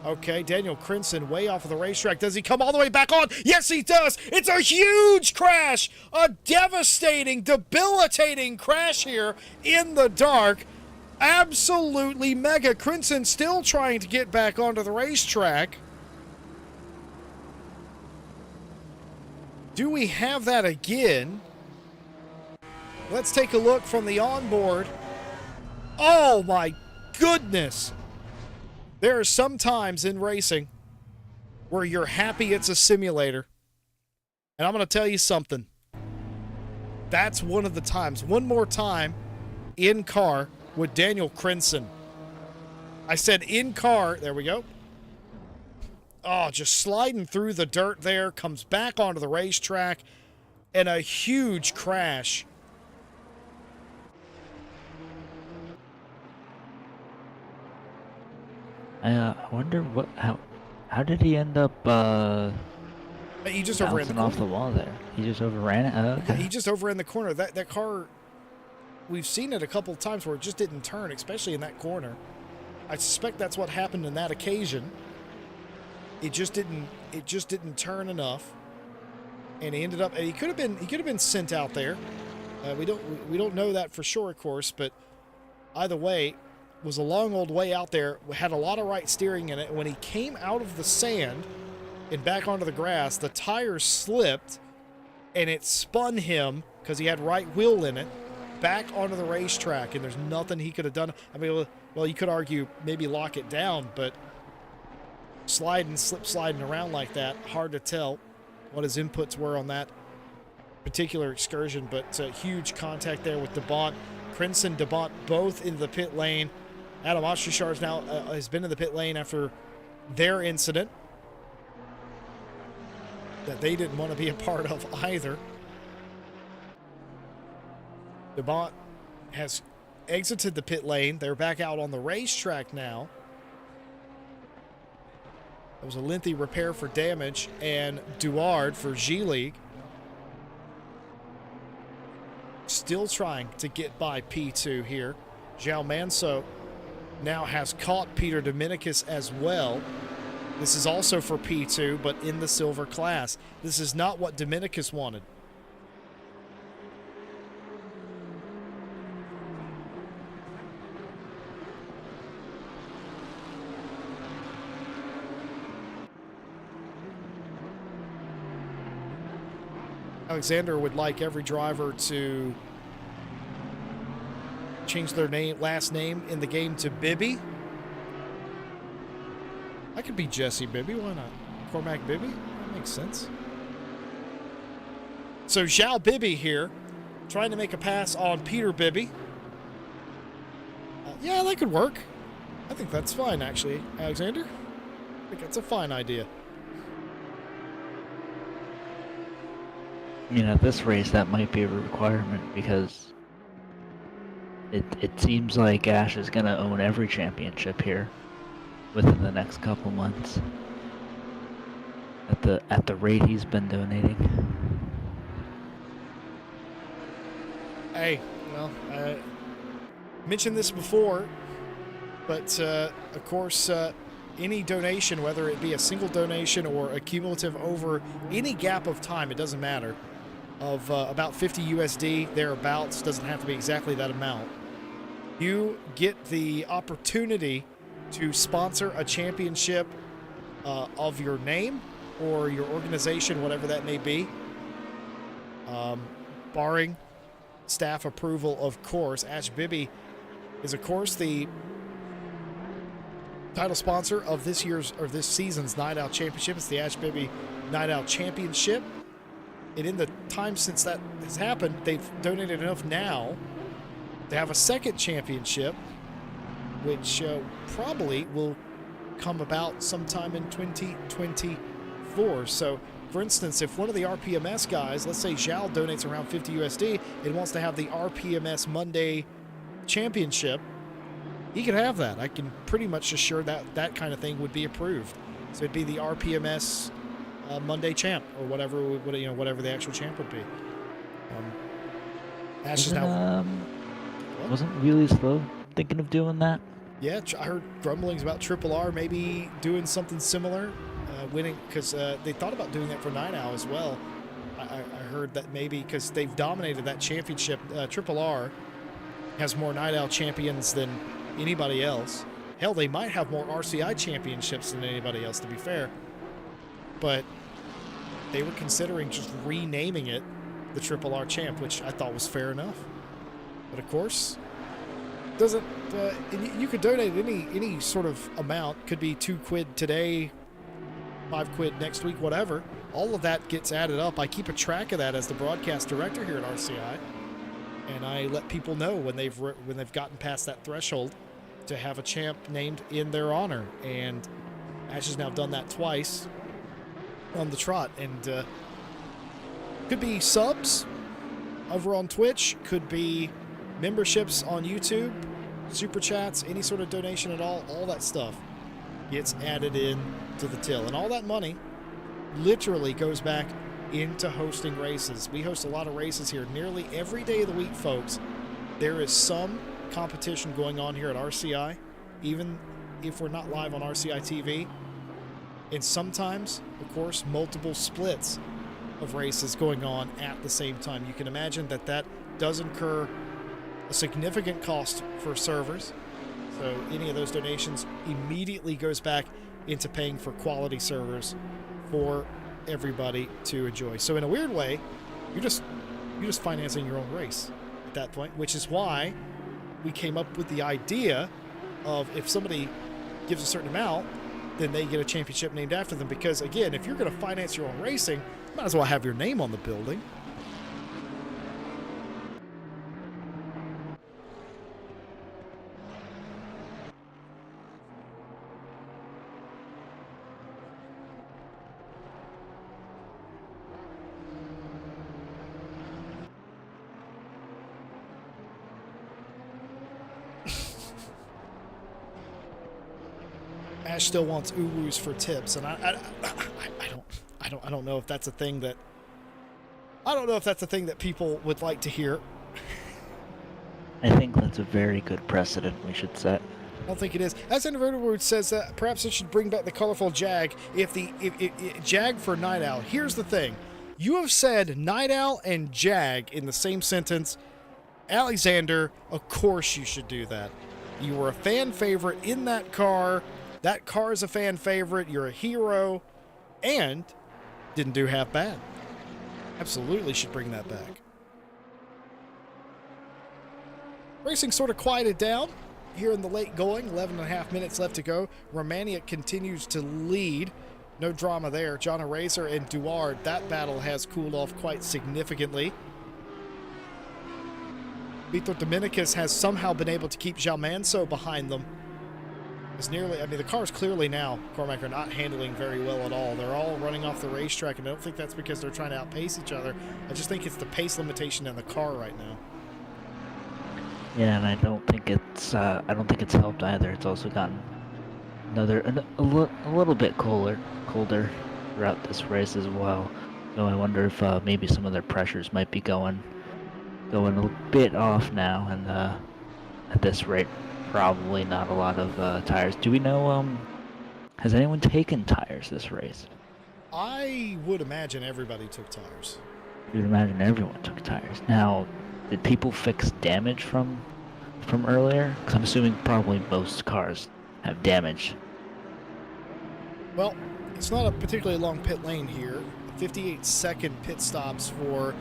Speaker 1: Okay, Daniel Crinson way off of the racetrack. Does he come all the way back on? Yes, he does. It's a huge crash. A devastating, debilitating crash here in the dark. Absolutely mega. Crinson still trying to get back onto the racetrack. Do we have that again? Let's take a look from the onboard. Oh my goodness. There are some times in racing where you're happy it's a simulator. And I'm going to tell you something. That's one of the times. One more time in car with Daniel Crinson. I said in car. There we go. Oh, just sliding through the dirt there, comes back onto the racetrack, and a huge crash.
Speaker 2: I wonder how did he end up
Speaker 1: He just overran the corner.
Speaker 2: Off the wall there. He just overran it. Okay.
Speaker 1: He just overran the corner. That car, we've seen it a couple of times where it just didn't turn, especially in that corner. I suspect that's what happened in that occasion. It just didn't turn enough, and he ended up. And he could have been sent out there. We don't know that for sure, of course, but either way, was a long old way out there. Had a lot of right steering in it. When he came out of the sand and back onto the grass, the tires slipped, and it spun him because he had right wheel in it back onto the racetrack. And there's nothing he could have done. I mean, well, you could argue maybe lock it down, but sliding around like that, hard to tell what his inputs were on that particular excursion. But huge contact there with DeBont. Crinson, DeBont both in the pit lane. Adam Ostrishars now has been in the pit lane after their incident that they didn't want to be a part of either. DeBont has exited the pit lane. They're back out on the racetrack now. It was a lengthy repair for damage, and Duard for G-League still trying to get by P2 here. Jao Manso now has caught Peter Dominicus as well. This is also for P2, but in the silver class. This is not what Dominicus wanted. Alexander would like every driver to change their last name in the game to Bibby. I could be Jesse Bibby, why not? Cormac Bibby, that makes sense. So Zhao Bibby here, trying to make a pass on Peter Bibby. Yeah, that could work. I think that's fine, actually, Alexander. I think that's a fine idea.
Speaker 2: I mean, at this race, that might be a requirement because It seems like Ash is gonna own every championship here within the next couple months. At the rate he's been donating.
Speaker 1: Hey, well, I mentioned this before, but of course, any donation, whether it be a single donation or a cumulative over any gap of time, it doesn't matter, of about 50 USD, thereabouts, doesn't have to be exactly that amount, you get the opportunity to sponsor a championship of your name or your organization, whatever that may be, barring staff approval, of course. Ash Bibby is, of course, the title sponsor of this season's Night Owl Championship. It's the Ash Bibby Night Owl Championship. And in the time since that has happened, they've donated enough now to have a second championship, which probably will come about sometime in 2024. So, for instance, if one of the RPMS guys, let's say Zhao, donates around 50 USD and wants to have the RPMS Monday Championship, he could have that. I can pretty much assure that that kind of thing would be approved. So it'd be the RPMS Monday Champ, or whatever the actual champ would be. Ash is now.
Speaker 2: Wasn't really slow thinking of doing that.
Speaker 1: Yeah, I heard grumblings about Triple R maybe doing something similar, winning, because they thought about doing that for Night Owl as well. I heard that maybe because they've dominated that championship. Triple R has more Night Owl champions than anybody else. Hell, they might have more RCI championships than anybody else, to be fair. But they were considering just renaming it the Triple R Champ, which I thought was fair enough. But of course, doesn't you could donate any sort of amount. Could be £2 today, £5 next week, whatever. All of that gets added up. I keep a track of that as the broadcast director here at RCI, and I let people know when they've gotten past that threshold to have a champ named in their honor. And Ash has now done that twice on the trot, and could be subs over on Twitch, could be memberships on YouTube, super chats, any sort of donation at all that stuff gets added in to the till. And all that money literally goes back into hosting races. We host a lot of races here nearly every day of the week, folks. There is some competition going on here at RCI, even if we're not live on RCI TV. And sometimes, of course, multiple splits of races going on at the same time. You can imagine that that does incur a significant cost for servers. So any of those donations immediately goes back into paying for quality servers for everybody to enjoy. So in a weird way, you're just financing your own race at that point, which is why we came up with the idea of, if somebody gives a certain amount, then they get a championship named after them. Because again, if you're going to finance your own racing, you might as well have your name on the building. Ash still wants uwus for tips, and I don't know if that's a thing that people would like to hear.
Speaker 2: I think that's a very good precedent we should set.
Speaker 1: I don't think it is. As Inverted says, perhaps it should bring back the colorful Jag. If Jag for Night Owl. Here's the thing: you have said Night Owl and Jag in the same sentence. Alexander, of course you should do that. You were a fan favorite in that car. That car is a fan favorite. You're a hero, and didn't do half bad. Absolutely should bring that back. Racing sort of quieted down here in the late going. 11.5 minutes left to go. Romania continues to lead. No drama there. John Eraser and Duard. That battle has cooled off quite significantly. Vitor Dominicus has somehow been able to keep João Manso behind them. It's nearly, I mean, the cars clearly now, Cormac, are not handling very well at all. They're all running off the racetrack, and I don't think that's because they're trying to outpace each other. I just think it's the pace limitation in the car right now.
Speaker 2: Yeah, and I don't think it's helped either. It's also gotten a little bit colder throughout this race as well. So I wonder if maybe some of their pressures might be going a bit off now, and at this rate, probably not a lot of tires. Do we know has anyone taken tires this race?
Speaker 1: I would imagine everybody took tires.
Speaker 2: You'd imagine everyone took tires. Now, did people fix damage from earlier? Because I'm assuming probably most cars have damage.
Speaker 1: Well, it's not a particularly long pit lane here. 58-second pit stops for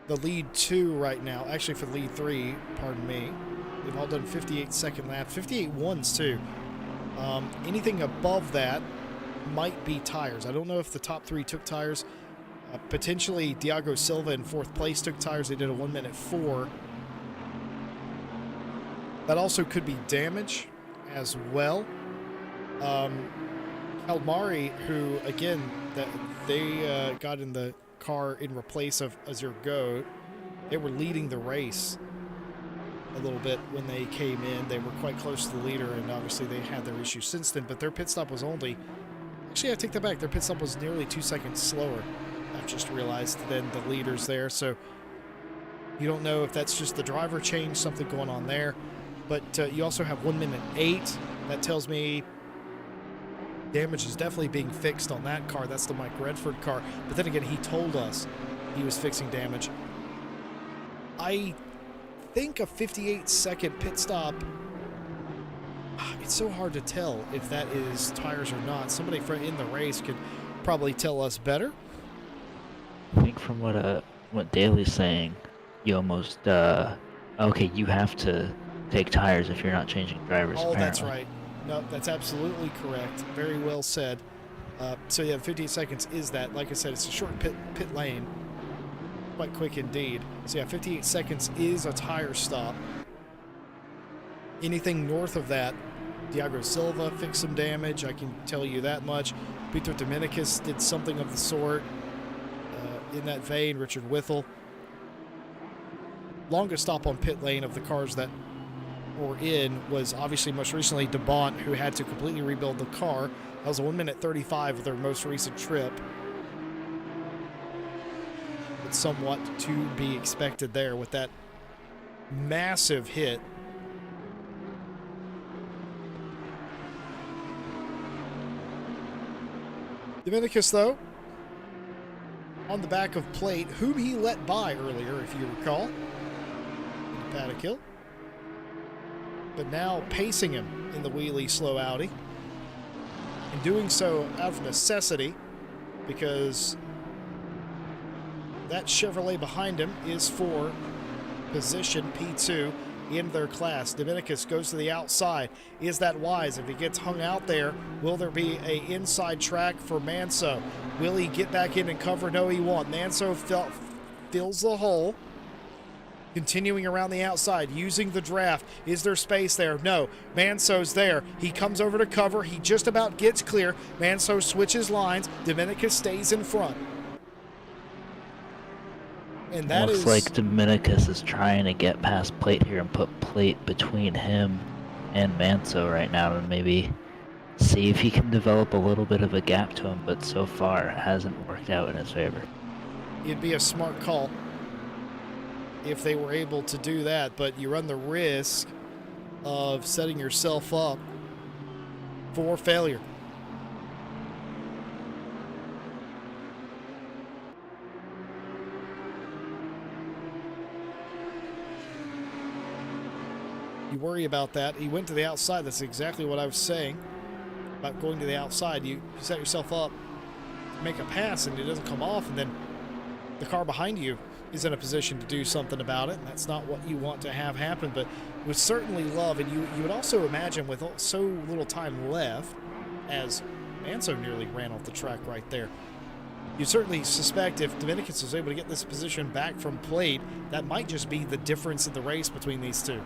Speaker 1: the lead 2 right now. Actually, for the lead 3, pardon me. They've all done 58-second laps. 58 ones, too. Anything above that might be tires. I don't know if the top 3 took tires. Potentially, Diago Silva in 4th place took tires. They did a 1:04. That also could be damage as well. Kalmari, who, again, they got in the car in replace of Azur Goat. They were leading the race a little bit when they came in. They were quite close to the leader, and obviously they had their issues since then, but their pit stop was only... Actually, I take that back. Their pit stop was nearly 2 seconds slower, I've just realized, than the leaders there. So you don't know if that's just the driver change, something going on there. But you also have 1:08. That tells me damage is definitely being fixed on that car. That's the Mike Redford car. But then again, he told us he was fixing damage. I think a 58-second pit stop, it's so hard to tell if that is tires or not. Somebody in the race could probably tell us better.
Speaker 2: I think from what Daly's saying, you almost okay, you have to take tires if you're not changing drivers.
Speaker 1: Oh,
Speaker 2: apparently.
Speaker 1: That's right. No, that's absolutely correct. Very well said. So yeah, 58 seconds is that. Like I said, it's a short pit lane. Quite quick indeed. So yeah, 58 seconds is a tire stop. Anything north of that, Diago Silva fixed some damage, I can tell you that much. Peter Dominicus did something of the sort. In that vein, Richard Withel. Longest stop on pit lane of the cars that were in was obviously most recently DeBont, who had to completely rebuild the car. That was a 1:35 of their most recent trip. But somewhat to be expected there with that massive hit. Dominicus, though, on the back of plate, whom he let by earlier, if you recall, in the paddock hill. But now pacing him in the wheelie slow Audi. And doing so out of necessity, because that Chevrolet behind him is for position P2 in their class. Dominicus goes to the outside. Is that wise? If he gets hung out there, will there be a inside track for Manso? Will he get back in and cover? No, he won't. Manso fills the hole. Continuing around the outside, using the draft. Is there space there? No. Manso's there. He comes over to cover. He just about gets clear. Manso switches lines. Dominicus stays in front. And that
Speaker 2: looks like Dominicus is trying to get past plate here and put plate between him and Manso right now and maybe see if he can develop a little bit of a gap to him, but so far it hasn't worked out in his favor.
Speaker 1: It'd be a smart call if they were able to do that, but you run the risk of setting yourself up for failure. You worry about that. He went to the outside. That's exactly what I was saying about going to the outside. You set yourself up, make a pass, and it doesn't come off, and then the car behind you is in a position to do something about it. And that's not what you want to have happen, but would certainly love, and you would also imagine with so little time left, as Manso nearly ran off the track right there, you certainly suspect if Dominicus was able to get this position back from plate, that might just be the difference in the race between these two.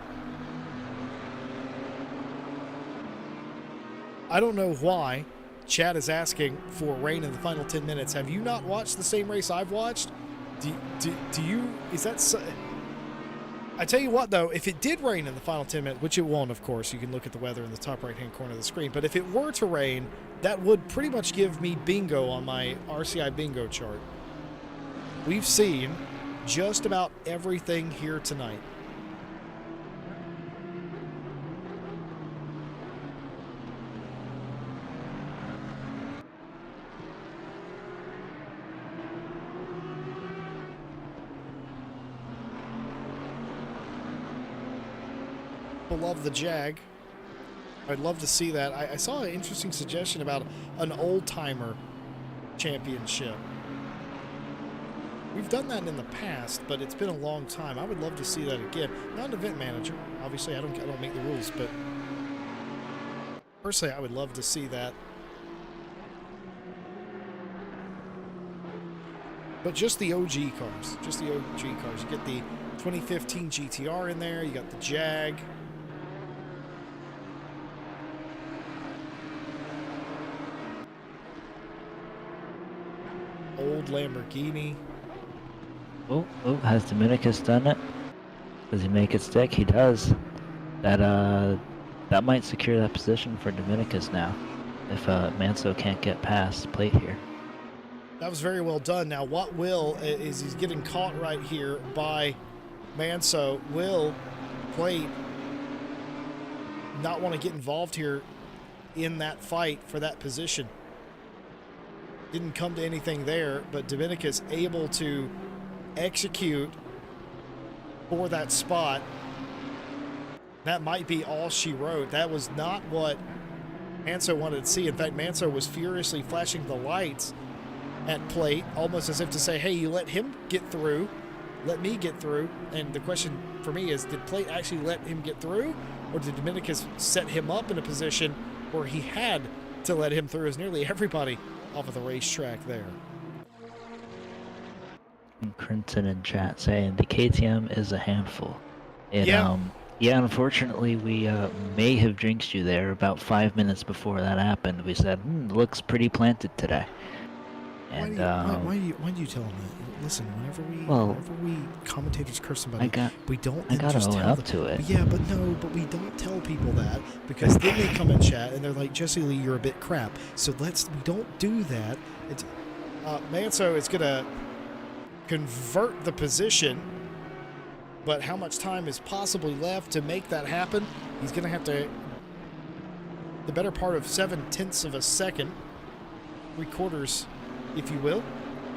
Speaker 1: I don't know why Chad is asking for rain in the final 10 minutes. Have you not watched the same race I've watched? Do you, is that so, I tell you what, though, if it did rain in the final 10 minutes, which it won't, of course, you can look at the weather in the top right-hand corner of the screen, but if it were to rain, that would pretty much give me bingo on my RCI bingo chart. We've seen just about everything here tonight. Love the Jag. I'd love to see that. I saw an interesting suggestion about an old-timer championship. We've done that in the past, but it's been a long time. I would love to see that again. Not an event manager. Obviously, I don't make the rules, but personally, I would love to see that. But just the OG cars. Just the OG cars. You get the 2015 GTR in there. You got the Jag. Old Lamborghini.
Speaker 2: Oh, has Dominicus done it? Does he make it stick? He does. That might secure that position for Dominicus now, if Manso can't get past plate here.
Speaker 1: That was very well done. Now, what will is he's getting caught right here by Manso. Will plate not want to get involved here in that fight for that position? Didn't come to anything there, but Dominicus able to execute for that spot. That might be all she wrote. That was not what Manso wanted to see. In fact, Manso was furiously flashing the lights at plate, almost as if to say, hey, you let him get through, let me get through. And the question for me is, did plate actually let him get through, or did Dominicus set him up in a position where he had to let him through, as nearly everybody off of the racetrack there?
Speaker 2: And Crinton in chat saying the KTM is a handful.
Speaker 1: Yeah.
Speaker 2: Yeah, unfortunately, we may have jinxed you there. About 5 minutes before that happened, we said, looks pretty planted today. And
Speaker 1: why do you tell them that? Listen, whenever we commentators curse somebody, we don't just
Speaker 2: own
Speaker 1: tell
Speaker 2: up
Speaker 1: them.
Speaker 2: to it.
Speaker 1: Yeah, but we don't tell people that, because then they come in chat and they're like, Jesse Lee, you're a bit crap. So we don't do that. It's, Manso is gonna convert the position, but how much time is possibly left to make that happen? He's gonna have to, the better part of 7/10 of a second, 3/4, if you will.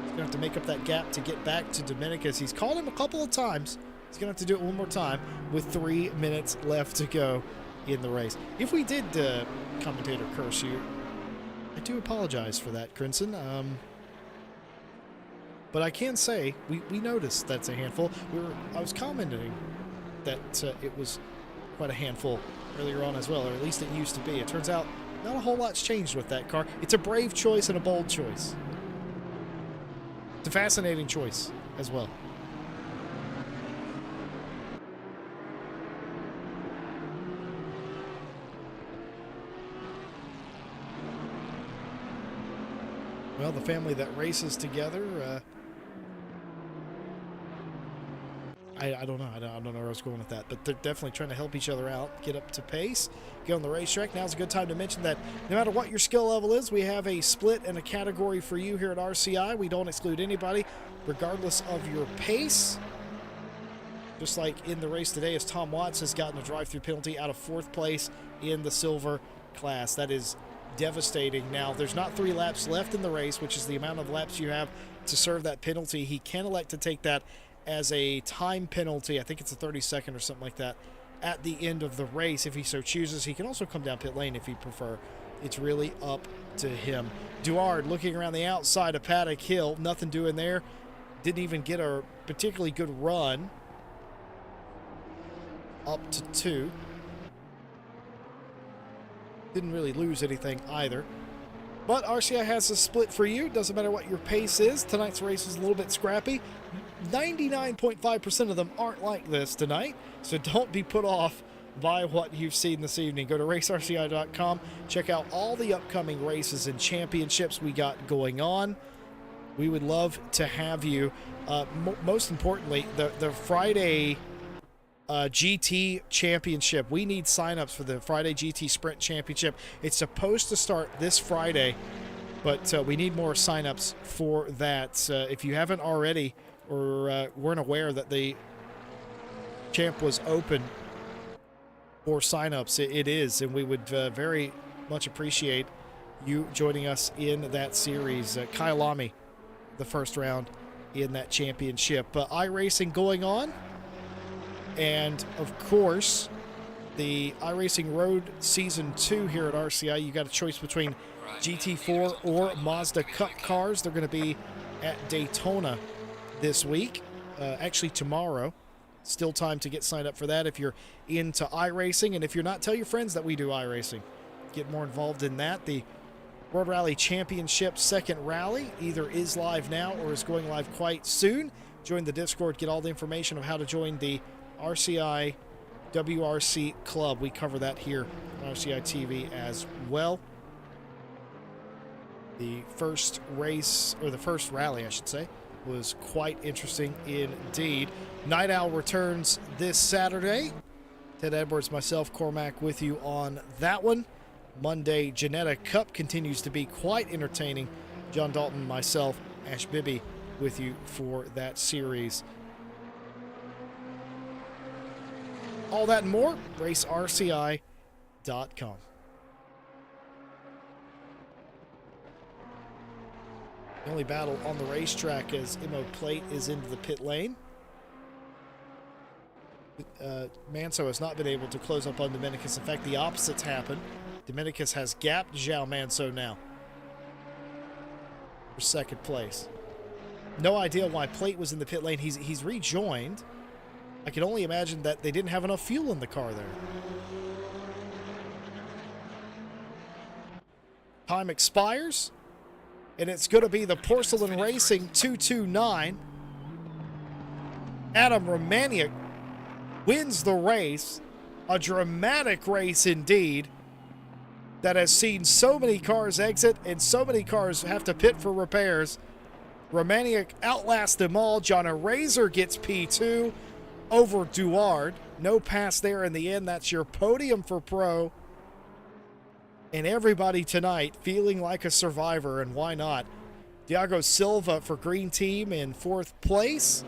Speaker 1: He's going to have to make up that gap to get back to Dominicus. He's called him a couple of times. He's going to have to do it one more time with 3 minutes left to go in the race. If we did commentator curse you, I do apologize for that, Crimson. But I can say we noticed that's a handful. I was commenting that it was quite a handful earlier on as well, or at least it used to be. It turns out not a whole lot's changed with that car. It's a brave choice and a bold choice. It's a fascinating choice as well. Well, the family that races together, I don't know. I don't know where I was going with that, but they're definitely trying to help each other out, get up to pace, get on the racetrack. Now's a good time to mention that no matter what your skill level is, we have a split and a category for you here at RCI. We don't exclude anybody, regardless of your pace. Just like in the race today, as Tom Watts has gotten a drive-through penalty out of 4th place in the silver class. That is devastating. Now, there's not 3 laps left in the race, which is the amount of laps you have to serve that penalty. He can elect to take that as a time penalty. I think it's a 30-second or something like that at the end of the race if he so chooses. He can also come down pit lane if he'd prefer. It's really up to him. Duard looking around the outside of Paddock Hill. Nothing doing there. Didn't even get a particularly good run up to 2. Didn't really lose anything either. But RCI has a split for you. Doesn't matter what your pace is. Tonight's race is a little bit scrappy. 99.5% of them aren't like this tonight, so don't be put off by what you've seen this evening. Go to racerci.com. Check out all the upcoming races and championships we got going on. We would love to have you. Most importantly, the Friday GT Championship. We need signups for the Friday GT Sprint Championship. It's supposed to start this Friday, but we need more signups for that. If you haven't already or weren't aware that the champ was open for signups, it is, and we would very much appreciate you joining us in that series. Kyalami, the first round in that championship. iRacing going on. And, of course, the iRacing Road Season 2 here at RCI, you got a choice between GT4 or Mazda Cup cars. They're going to be at Daytona this week, actually tomorrow. Still time to get signed up for that if you're into iRacing. And if you're not, tell your friends that we do iRacing. Get more involved in that. The World Rally Championship second rally either is live now or is going live quite soon. Join the Discord, get all the information of how to join the RCI WRC Club. We cover that here on RCI TV as well. The first race, or the first rally, I should say, was quite interesting indeed. Night Owl returns this Saturday. Ted Edwards, myself, Cormac with you on that one. Monday, Janetta Cup continues to be quite entertaining. John Dalton, myself, Ash Bibby with you for that series. All that and more, racerci.com. The only battle on the racetrack as Immo Plate is into the pit lane. Manso has not been able to close up on Dominicus. In fact, the opposite's happened. Dominicus has gapped João Manso now for second place. No idea why Plate was in the pit lane. He's rejoined. I can only imagine that they didn't have enough fuel in the car there. Time expires, and it's going to be the Porcelain Racing 229. Adam Romaniuk wins the race. A dramatic race indeed that has seen so many cars exit and so many cars have to pit for repairs. Romaniuk outlasts them all. John Razor gets P2 over Duard. No pass there in the end. That's your podium for Pro. And everybody tonight feeling like a survivor, and why not? Thiago Silva for Green Team in fourth place.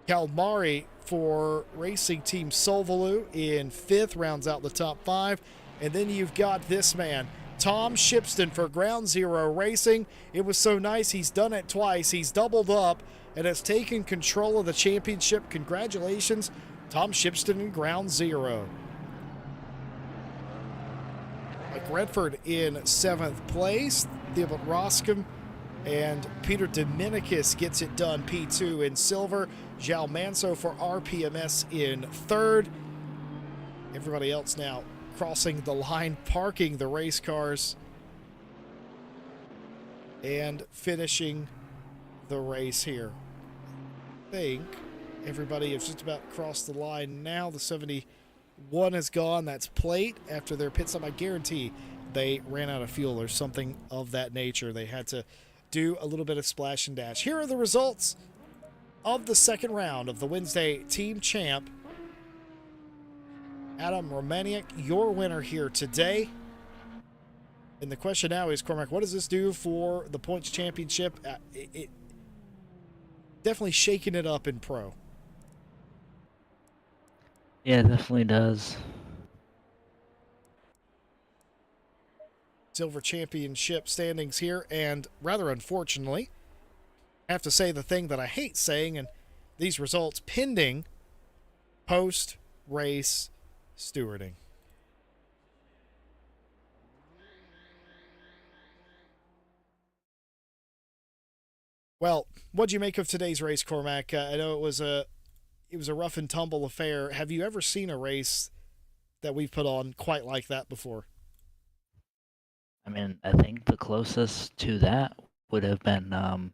Speaker 1: Calmari for Racing Team Solvalu in fifth, rounds out the top five. And then you've got this man, Tom Shipston for Ground Zero Racing. It was so nice. He's done it twice. He's doubled up and has taken control of the championship. Congratulations, Tom Shipston in Ground Zero. Mike Redford in seventh place. Theobald Roscom and Peter Dominicus gets it done, P2 in silver. João Manso for RPMS in third. Everybody else now crossing the line, parking the race cars, and finishing the race here. I think everybody has just about crossed the line now. The 71 is gone. That's Plate after their pit stop. I guarantee they ran out of fuel or something of that nature. They had to do a little bit of splash and dash. Here are the results of the second round of the Wednesday Team Champ. Adam Romaniuk, your winner here today. And the question now is, Cormac, what does this do for the points championship? It definitely shaking it up in Pro.
Speaker 2: Yeah, it definitely does.
Speaker 1: Silver championship standings here, and rather unfortunately, I have to say the thing that I hate saying, and these results pending post-race stewarding. Well, what'd you make of today's race, Cormac? I know it was a rough and tumble affair. Have you ever seen a race that we've put on quite like that before?
Speaker 2: I mean, I think the closest to that would have been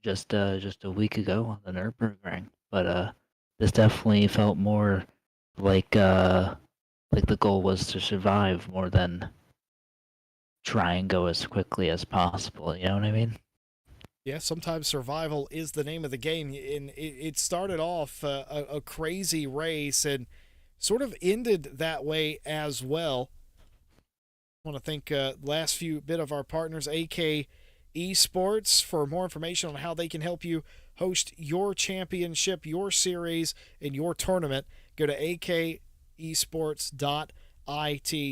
Speaker 2: just a week ago on the Nürburgring, but this definitely felt more like the goal was to survive more than try and go as quickly as possible. You know what I mean?
Speaker 1: Yeah, sometimes survival is the name of the game. And it started off a crazy race and sort of ended that way as well. I want to thank last few bit of our partners, AK Esports, for more information on how they can help you host your championship, your series, and your tournament. Go to akesports.it.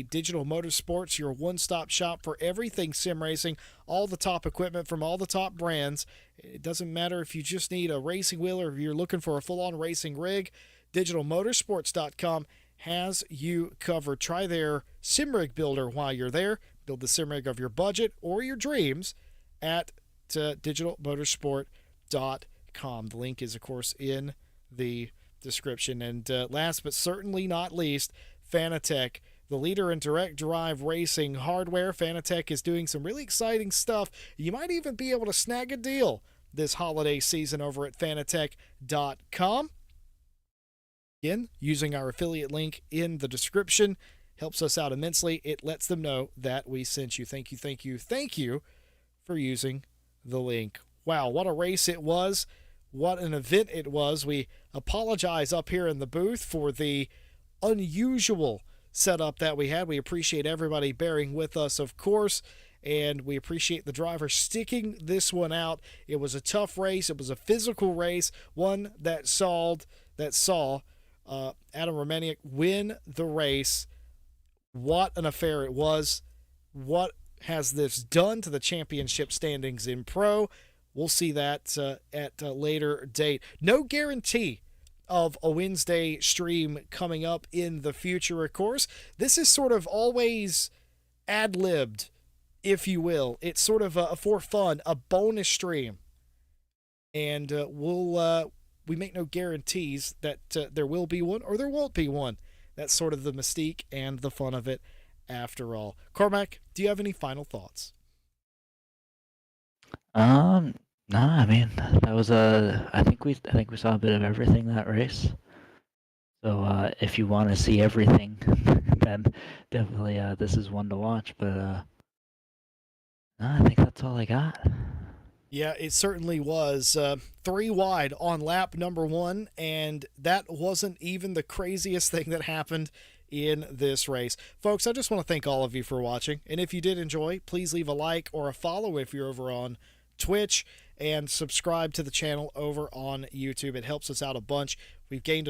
Speaker 1: Digital Motorsports, your one-stop shop for everything sim racing, all the top equipment from all the top brands. It doesn't matter if you just need a racing wheel or if you're looking for a full-on racing rig. DigitalMotorsports.com has you covered. Try their sim rig builder while you're there. Build the sim rig of your budget or your dreams at digitalmotorsport.com. The link is, of course, in the description. And last but certainly not least, Fanatec, the leader in direct drive racing hardware. Fanatec is doing some really exciting stuff. You might even be able to snag a deal this holiday season over at fanatec.com. Again, using our affiliate link in the description helps us out immensely. It lets them know that we sent you. Thank you, thank you, thank you for using the link. Wow, what a race it was. What an event it was. We apologize up here in the booth for the unusual setup that we had. We appreciate everybody bearing with us, of course, and we appreciate the driver sticking this one out. It was a tough race. It was a physical race, one that saw Adam Romaniuk win the race. What an affair it was. What has this done to the championship standings in pro? We'll see that at a later date. No guarantee of a Wednesday stream coming up in the future, of course. This is sort of always ad-libbed, if you will. It's sort of for fun, a bonus stream. And we make no guarantees that there will be one or there won't be one. That's sort of the mystique and the fun of it after all. Cormac, do you have any final thoughts?
Speaker 2: No, I mean that was I think we saw a bit of everything that race. So if you want to see everything, then definitely this is one to watch. But no, I think that's all I got.
Speaker 1: Yeah, it certainly was. 3 wide on lap number 1, and that wasn't even the craziest thing that happened in this race. Folks, I just want to thank all of you for watching, and if you did enjoy, please leave a like or a follow if you're over on Twitch, and subscribe to the channel over on YouTube. It helps us out a bunch. We've gained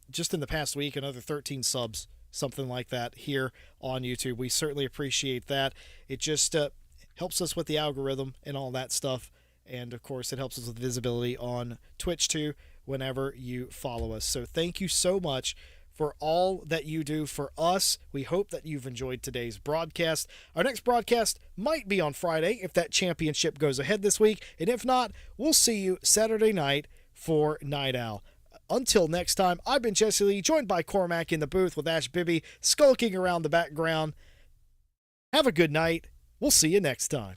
Speaker 1: just in the past week, another 13 subs, something like that, here on YouTube. We certainly appreciate that. It just helps us with the algorithm and all that stuff. And, of course, it helps us with visibility on Twitch, too, whenever you follow us. So thank you so much for all that you do for us. We hope that you've enjoyed today's broadcast. Our next broadcast might be on Friday if that championship goes ahead this week. And if not, we'll see you Saturday night for Night Owl. Until next time, I've been Jesse Lee, joined by Cormac in the booth with Ash Bibby skulking around the background. Have a good night. We'll see you next time.